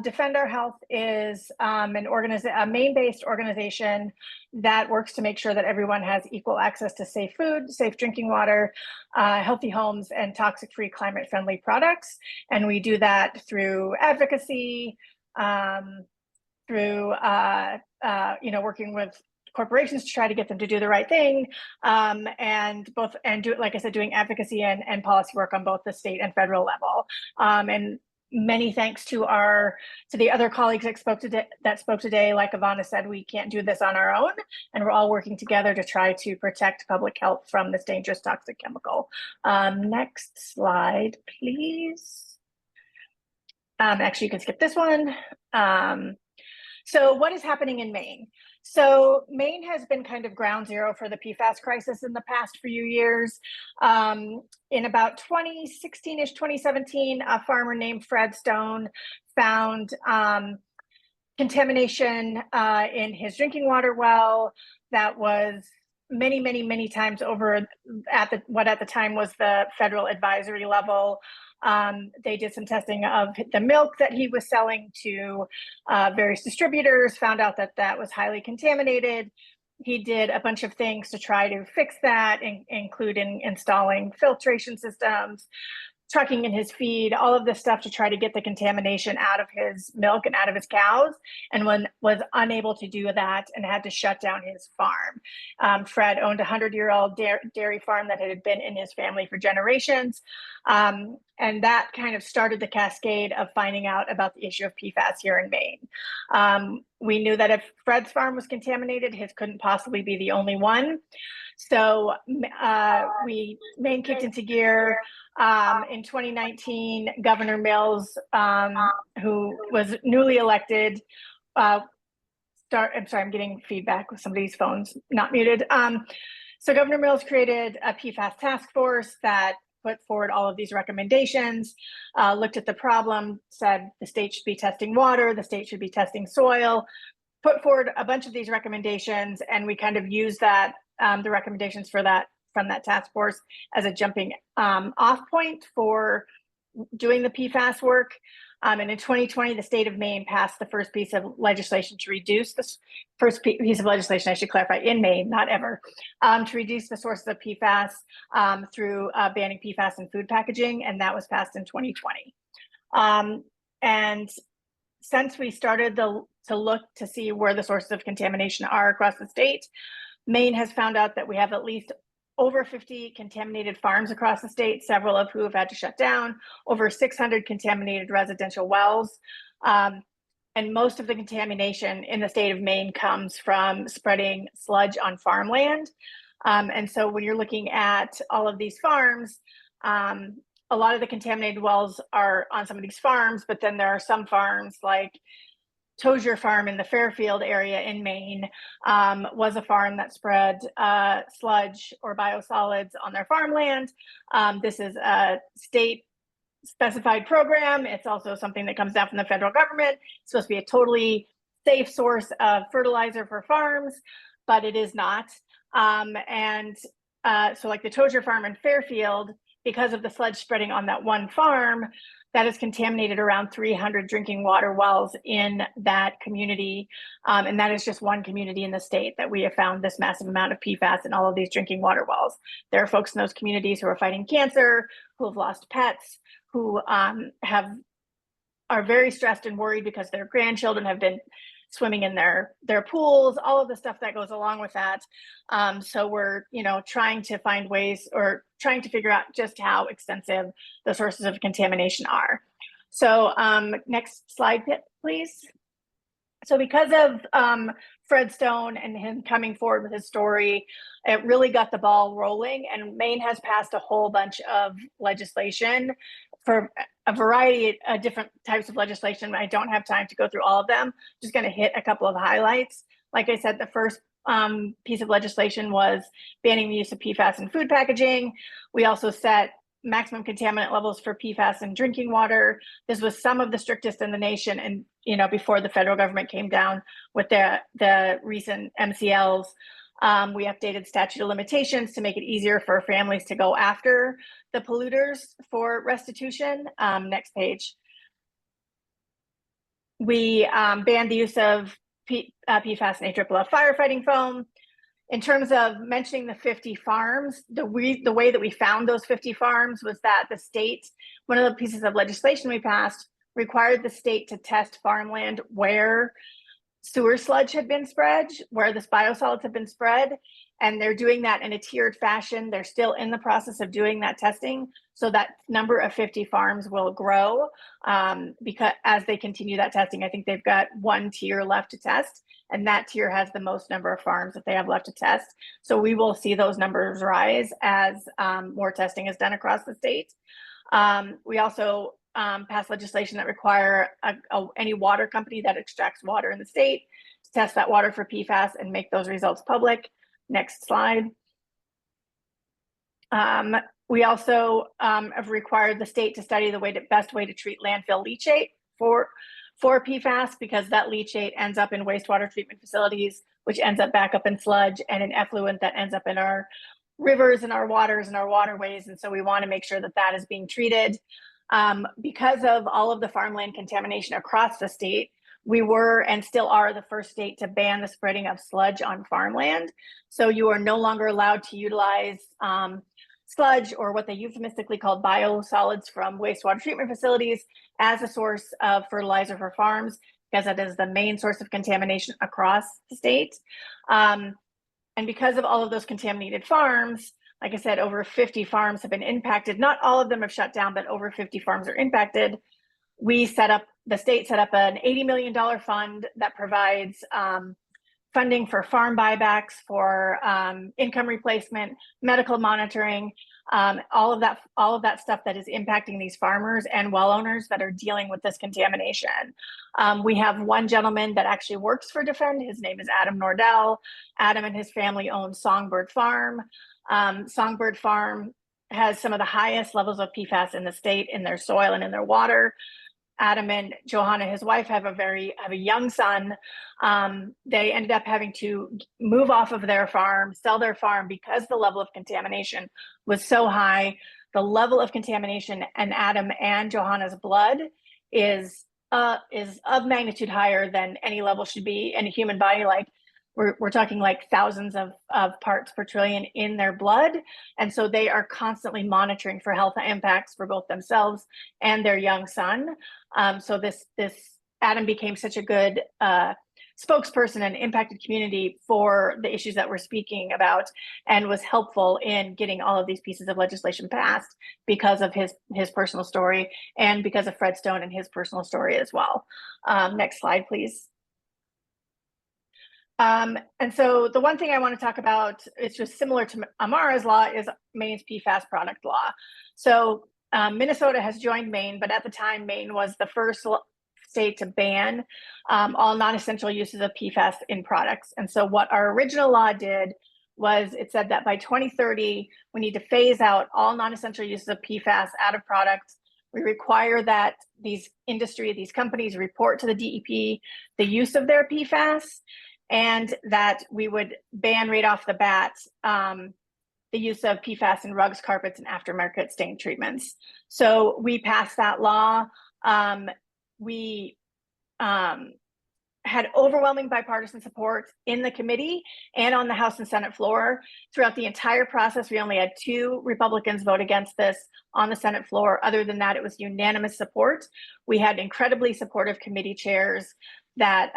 Defend Our Health is a Maine-based organization that works to make sure that everyone has equal access to safe food, safe drinking water, healthy homes, and toxic-free, climate-friendly products. And we do that through advocacy, through working with corporations to try to get them to do the right thing, and do it, like I said, doing advocacy and policy work on both the state and federal level. And many thanks to the other colleagues that spoke today. Like Ivana said, we can't do this on our own, and we're all working together to try to protect public health from this dangerous toxic chemical. Next slide, please. Actually, you can skip this one. So what is happening in Maine? So Maine has been kind of ground zero for the PFAS crisis in the past few years. In about 2016-ish, 2017, a farmer named Fred Stone found contamination in his drinking water well that was many times over at what at the time was the federal advisory level. They did some testing of the milk that he was selling to various distributors, found out that that was highly contaminated. He did a bunch of things to try to fix that, including installing filtration systems, trucking in his feed, all of this stuff to try to get the contamination out of his milk and out of his cows, and was unable to do that and had to shut down his farm. Fred owned a 100-year-old dairy farm that had been in his family for generations. And that kind of started the cascade of finding out about the issue of PFAS here in Maine. We knew that if Fred's farm was contaminated, his couldn't possibly be the only one. So Maine kicked into gear. In 2019, Governor Mills, who was newly elected, I'm sorry, I'm getting feedback with somebody's phones not muted. So Governor Mills created a PFAS task force that put forward all of these recommendations, looked at the problem, said the state should be testing water, the state should be testing soil, put forward a bunch of these recommendations, and we kind of used that, the recommendations for that from that task force as a jumping off point for doing the PFAS work. And in 2020, the state of Maine passed the first piece of legislation to reduce this first piece of legislation, I should clarify, in Maine, not ever, to reduce the sources of PFAS through banning PFAS in food packaging, and that was passed in 2020. And since we started to look to see where the sources of contamination are across the state, Maine has found out that we have at least over 50 contaminated farms across the state, several of who have had to shut down, over 600 contaminated residential wells. And most of the contamination in the state of Maine comes from spreading sludge on farmland. And so when you're looking at all of these farms, a lot of the contaminated wells are on some of these farms, but then there are some farms like Tozier Farm in the Fairfield area in Maine was a farm that spread sludge or biosolids on their farmland. This is a state specified program. It's also something that comes down from the federal government. It's supposed to be a totally safe source of fertilizer for farms, but it is not. So like the Tozier Farm in Fairfield, because of the sludge spreading on that one farm, that has contaminated around 300 drinking water wells in that community. And that is just one community in the state that we have found this massive amount of PFAS in all of these drinking water wells. There are folks in those communities who are fighting cancer, who have lost pets, who are very stressed and worried because their grandchildren have been swimming in their pools, all of the stuff that goes along with that. So we're, trying to find ways or trying to figure out just how extensive the sources of contamination are. So next slide, please. So because of Fred Stone and him coming forward with his story, it really got the ball rolling, and Maine has passed a whole bunch of legislation for a variety of different types of legislation. I don't have time to go through all of them. I'm just going to hit a couple of highlights. Like I said, the first piece of legislation was banning the use of PFAS in food packaging. We also set maximum contaminant levels for PFAS in drinking water. This was some of the strictest in the nation, and before the federal government came down with the recent MCLs. We updated statute of limitations to make it easier for families to go after the polluters for restitution. Next page. We banned the use of PFAS and AFFF firefighting foam. In terms of mentioning the 50 farms, the way that we found those 50 farms was that the state, one of the pieces of legislation we passed, required the state to test farmland where sewer sludge had been spread, where this biosolids have been spread, and they're doing that in a tiered fashion. They're still in the process of doing that testing, so that number of 50 farms will grow because as they continue that testing. I think they've got one tier left to test, and that tier has the most number of farms that they have left to test. So we will see those numbers rise as more testing is done across the state. We also passed legislation that require any water company that extracts water in the state to test that water for PFAS and make those results public. Next slide. We also have required the state to study the best way to treat landfill leachate for PFAS, because that leachate ends up in wastewater treatment facilities, which ends up back up in sludge and in effluent that ends up in our rivers and our waters and our waterways. And so we want to make sure that that is being treated. Because of all of the farmland contamination across the state, we were and still are the first state to ban the spreading of sludge on farmland. So you are no longer allowed to utilize sludge, or what they euphemistically call biosolids, from wastewater treatment facilities as a source of fertilizer for farms, because that is the main source of contamination across the state. And because of all of those contaminated farms, like I said, over 50 farms have been impacted. Not all of them have shut down, but over 50 farms are impacted. The state set up an $80 million fund that provides funding for farm buybacks, for income replacement, medical monitoring, all of that stuff that is impacting these farmers and well owners that are dealing with this contamination. We have one gentleman that actually works for Defend. His name is Adam Nordell. Adam and his family own Songbird Farm. Songbird Farm has some of the highest levels of PFAS in the state, in their soil and in their water. Adam and Johanna, his wife, have a young son. They ended up having to move off of their farm, sell their farm, because the level of contamination was so high. The level of contamination in Adam and Johanna's blood is of magnitude higher than any level should be in a human body. Like we're talking like thousands of parts per trillion in their blood. And so they are constantly monitoring for health impacts for both themselves and their young son. So this Adam became such a good spokesperson and impacted community for the issues that we're speaking about, and was helpful in getting all of these pieces of legislation passed because of his personal story, and because of Fred Stone and his personal story as well. Next slide, please. And so the one thing I want to talk about, it's just similar to Amara's law, is Maine's PFAS product law. So Minnesota has joined Maine, but at the time, Maine was the first state to ban all non-essential uses of PFAS in products. And so what our original law did was it said that by 2030, we need to phase out all non-essential uses of PFAS out of products. We require that these companies report to the DEP the use of their PFAS, and that we would ban right off the bat the use of PFAS in rugs, carpets, and aftermarket stain treatments. So we passed that law. We had overwhelming bipartisan support in the committee and on the House and Senate floor. Throughout the entire process, we only had 2 Republicans vote against this on the Senate floor. Other than that, it was unanimous support. We had incredibly supportive committee chairs that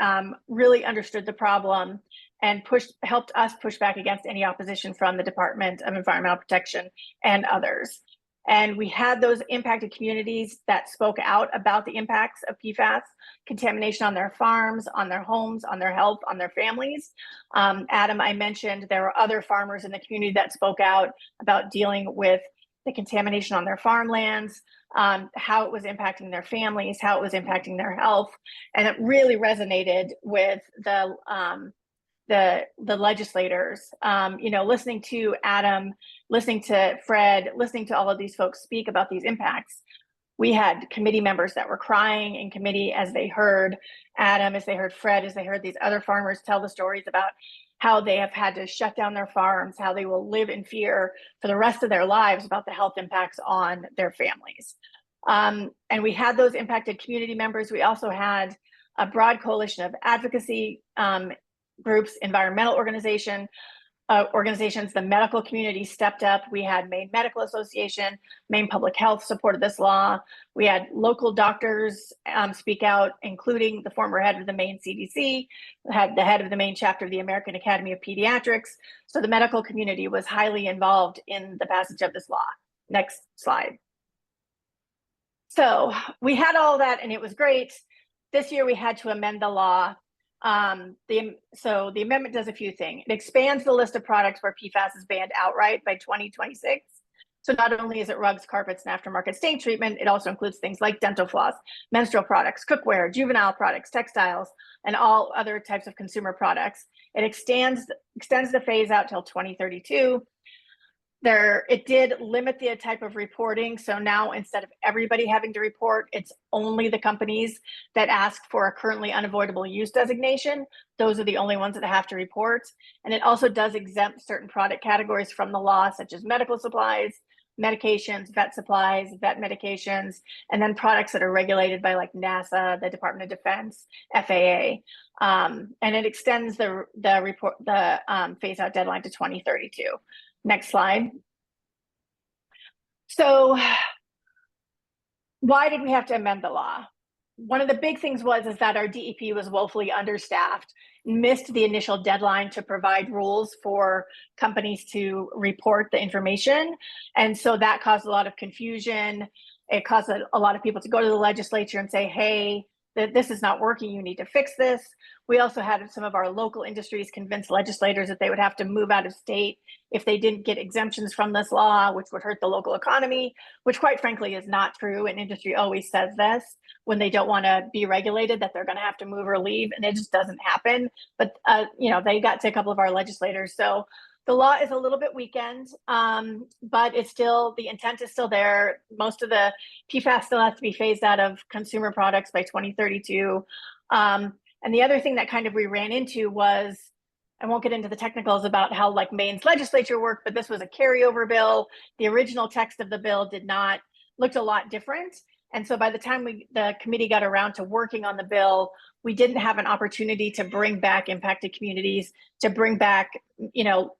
really understood the problem and helped us push back against any opposition from the Department of Environmental Protection and others. And we had those impacted communities that spoke out about the impacts of PFAS contamination on their farms, on their homes, on their health, on their families. Adam, I mentioned there were other farmers in the community that spoke out about dealing with the contamination on their farmlands, how it was impacting their families, how it was impacting their health. And it really resonated with the legislators. Listening to Adam, listening to Fred, listening to all of these folks speak about these impacts. We had committee members that were crying in committee as they heard Adam, as they heard Fred, as they heard these other farmers tell the stories about how they have had to shut down their farms, how they will live in fear for the rest of their lives about the health impacts on their families. And we had those impacted community members. We also had a broad coalition of advocacy groups, environmental organizations, the medical community stepped up. We had Maine Medical Association, Maine Public Health supported this law. We had local doctors speak out, including the former head of the Maine CDC, the head of the Maine chapter of the American Academy of Pediatrics. So the medical community was highly involved in the passage of this law. Next slide. So we had all that and it was great. This year we had to amend the law. So the amendment does a few things. It expands the list of products where PFAS is banned outright by 2026. So not only is it rugs, carpets, and aftermarket stain treatment, it also includes things like dental floss, menstrual products, cookware, juvenile products, textiles, and all other types of consumer products. It extends the phase out till 2032. It did limit the type of reporting. So now instead of everybody having to report, it's only the companies that ask for a currently unavoidable use designation. Those are the only ones that have to report. And it also does exempt certain product categories from the law, such as medical supplies, medications, vet supplies, vet medications, and then products that are regulated by like NASA, the Department of Defense, FAA. And it extends the phase out deadline to 2032. Next slide. So why did we have to amend the law? One of the big things is that our DEP was woefully understaffed, missed the initial deadline to provide rules for companies to report the information. And so that caused a lot of confusion. It caused a lot of people to go to the legislature and say, hey, this is not working, you need to fix this. We also had some of our local industries convince legislators that they would have to move out of state if they didn't get exemptions from this law, which would hurt the local economy, which quite frankly is not true. And industry always says this when they don't want to be regulated, that they're going to have to move or leave, and it just doesn't happen. But they got to a couple of our legislators. So the law is a little bit weakened, but it's still, the intent is still there. Most of the PFAS still has to be phased out of consumer products by 2032. And the other thing that kind of we ran into was, I won't get into the technicals about how like Maine's legislature worked, but this was a carryover bill. The original text of the bill looked a lot different. And so by the time the committee got around to working on the bill, we didn't have an opportunity to bring back impacted communities, to bring back,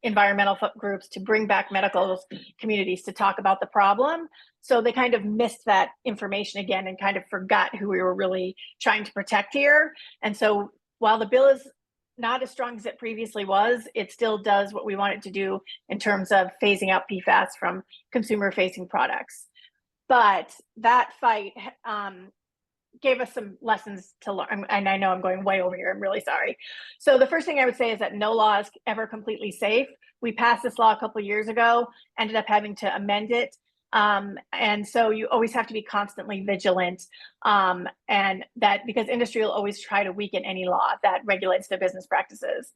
environmental groups, to bring back medical communities to talk about the problem. So they kind of missed that information again and kind of forgot who we were really trying to protect here. And so while the bill is not as strong as it previously was, it still does what we want it to do in terms of phasing out PFAS from consumer-facing products. But that fight gave us some lessons to learn. And I know I'm going way over here. I'm really sorry. So the first thing I would say is that no law is ever completely safe. We passed this law a couple of years ago, ended up having to amend it. And so you always have to be constantly vigilant. And that because industry will always try to weaken any law that regulates their business practices.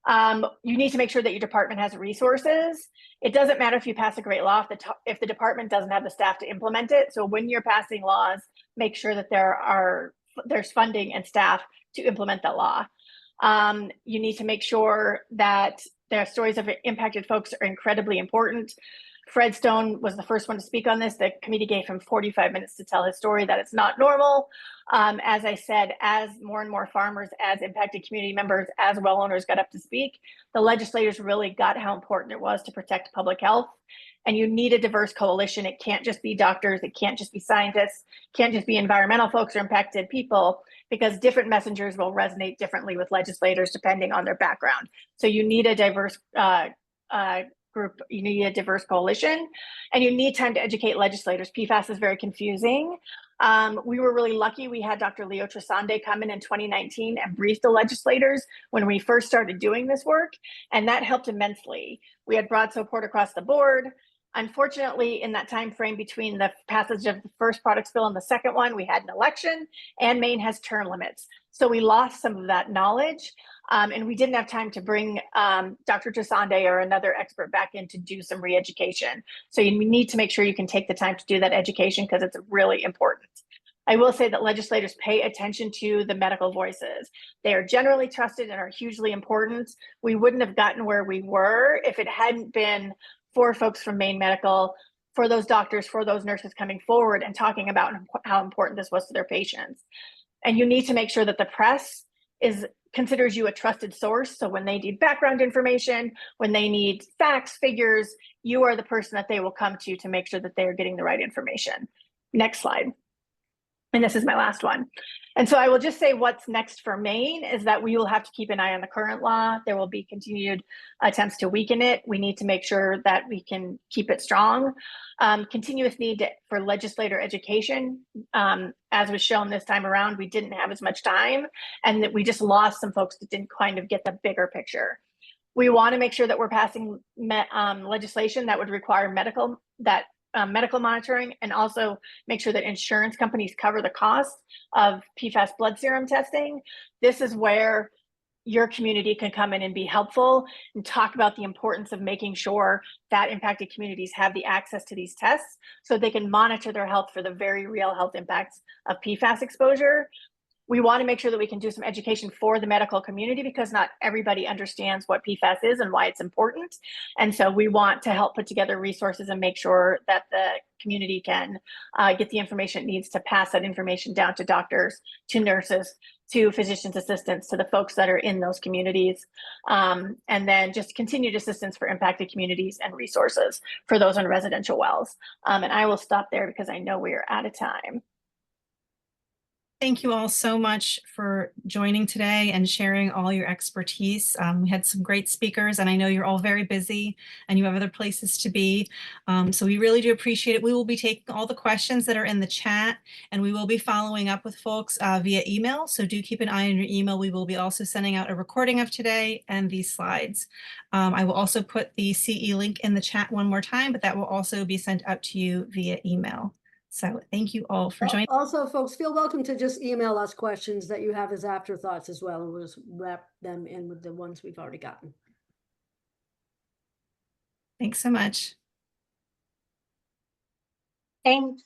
You need to make sure that your department has resources. It doesn't matter if you pass a great law if the department doesn't have the staff to implement it. So when you're passing laws, make sure that there's funding and staff to implement that law. You need to make sure that the stories of impacted folks are incredibly important. Fred Stone was the first one to speak on this. The committee gave him 45 minutes to tell his story, that it's not normal. As I said, as more and more farmers, as impacted community members, as well owners got up to speak, the legislators really got how important it was to protect public health. And you need a diverse coalition. It can't just be doctors. It can't just be scientists. It can't just be environmental folks or impacted people, because different messengers will resonate differently with legislators depending on their background. So you need a diverse group, you need a diverse coalition, and you need time to educate legislators. PFAS is very confusing. We were really lucky. We had Dr. Leo Trisande come in 2019 and brief the legislators when we first started doing this work, and that helped immensely. We had broad support across the board. Unfortunately, in that time frame between the passage of the first products bill and the second one, we had an election, and Maine has term limits. So we lost some of that knowledge, and we didn't have time to bring Dr. Trisande or another expert back in to do some re-education. So you need to make sure you can take the time to do that education, because it's really important. I will say that legislators pay attention to the medical voices. They are generally trusted and are hugely important. We wouldn't have gotten where we were if it hadn't been for folks from Maine Medical, for those doctors, for those nurses coming forward and talking about how important this was to their patients. And you need to make sure that the press considers you a trusted source. So when they need background information, when they need facts, figures, you are the person that they will come to make sure that they are getting the right information. Next slide. And this is my last one. And so I will just say what's next for Maine is that we will have to keep an eye on the current law. There will be continued attempts to weaken it. We need to make sure that we can keep it strong. Continuous need for legislator education. As was shown this time around, we didn't have as much time, and that we just lost some folks that didn't kind of get the bigger picture. We want to make sure that we're passing legislation that would require medical monitoring, and also make sure that insurance companies cover the cost of PFAS blood serum testing. This is where your community can come in and be helpful and talk about the importance of making sure that impacted communities have the access to these tests so they can monitor their health for the very real health impacts of PFAS exposure. We want to make sure that we can do some education for the medical community because not everybody understands what PFAS is and why it's important. And so we want to help put together resources and make sure that the community can get the information it needs to pass that information down to doctors, to nurses, to physicians' assistants, to the folks that are in those communities. And then just continued assistance for impacted communities and resources for those on residential wells. And I will stop there because I know we are out of time. Thank you all so much for joining today and sharing all your expertise. We had some great speakers, and I know you're all very busy and you have other places to be. So we really do appreciate it. We will be taking all the questions that are in the chat, and we will be following up with folks via email. So do keep an eye on your email. We will be also sending out a recording of today and these slides. I will also put the CE link in the chat one more time, but that will also be sent out to you via email. So thank you all for joining. Also, folks, feel welcome to just email us questions that you have as afterthoughts as well, and we'll just wrap them in with the ones we've already gotten. Thanks so much. Thanks.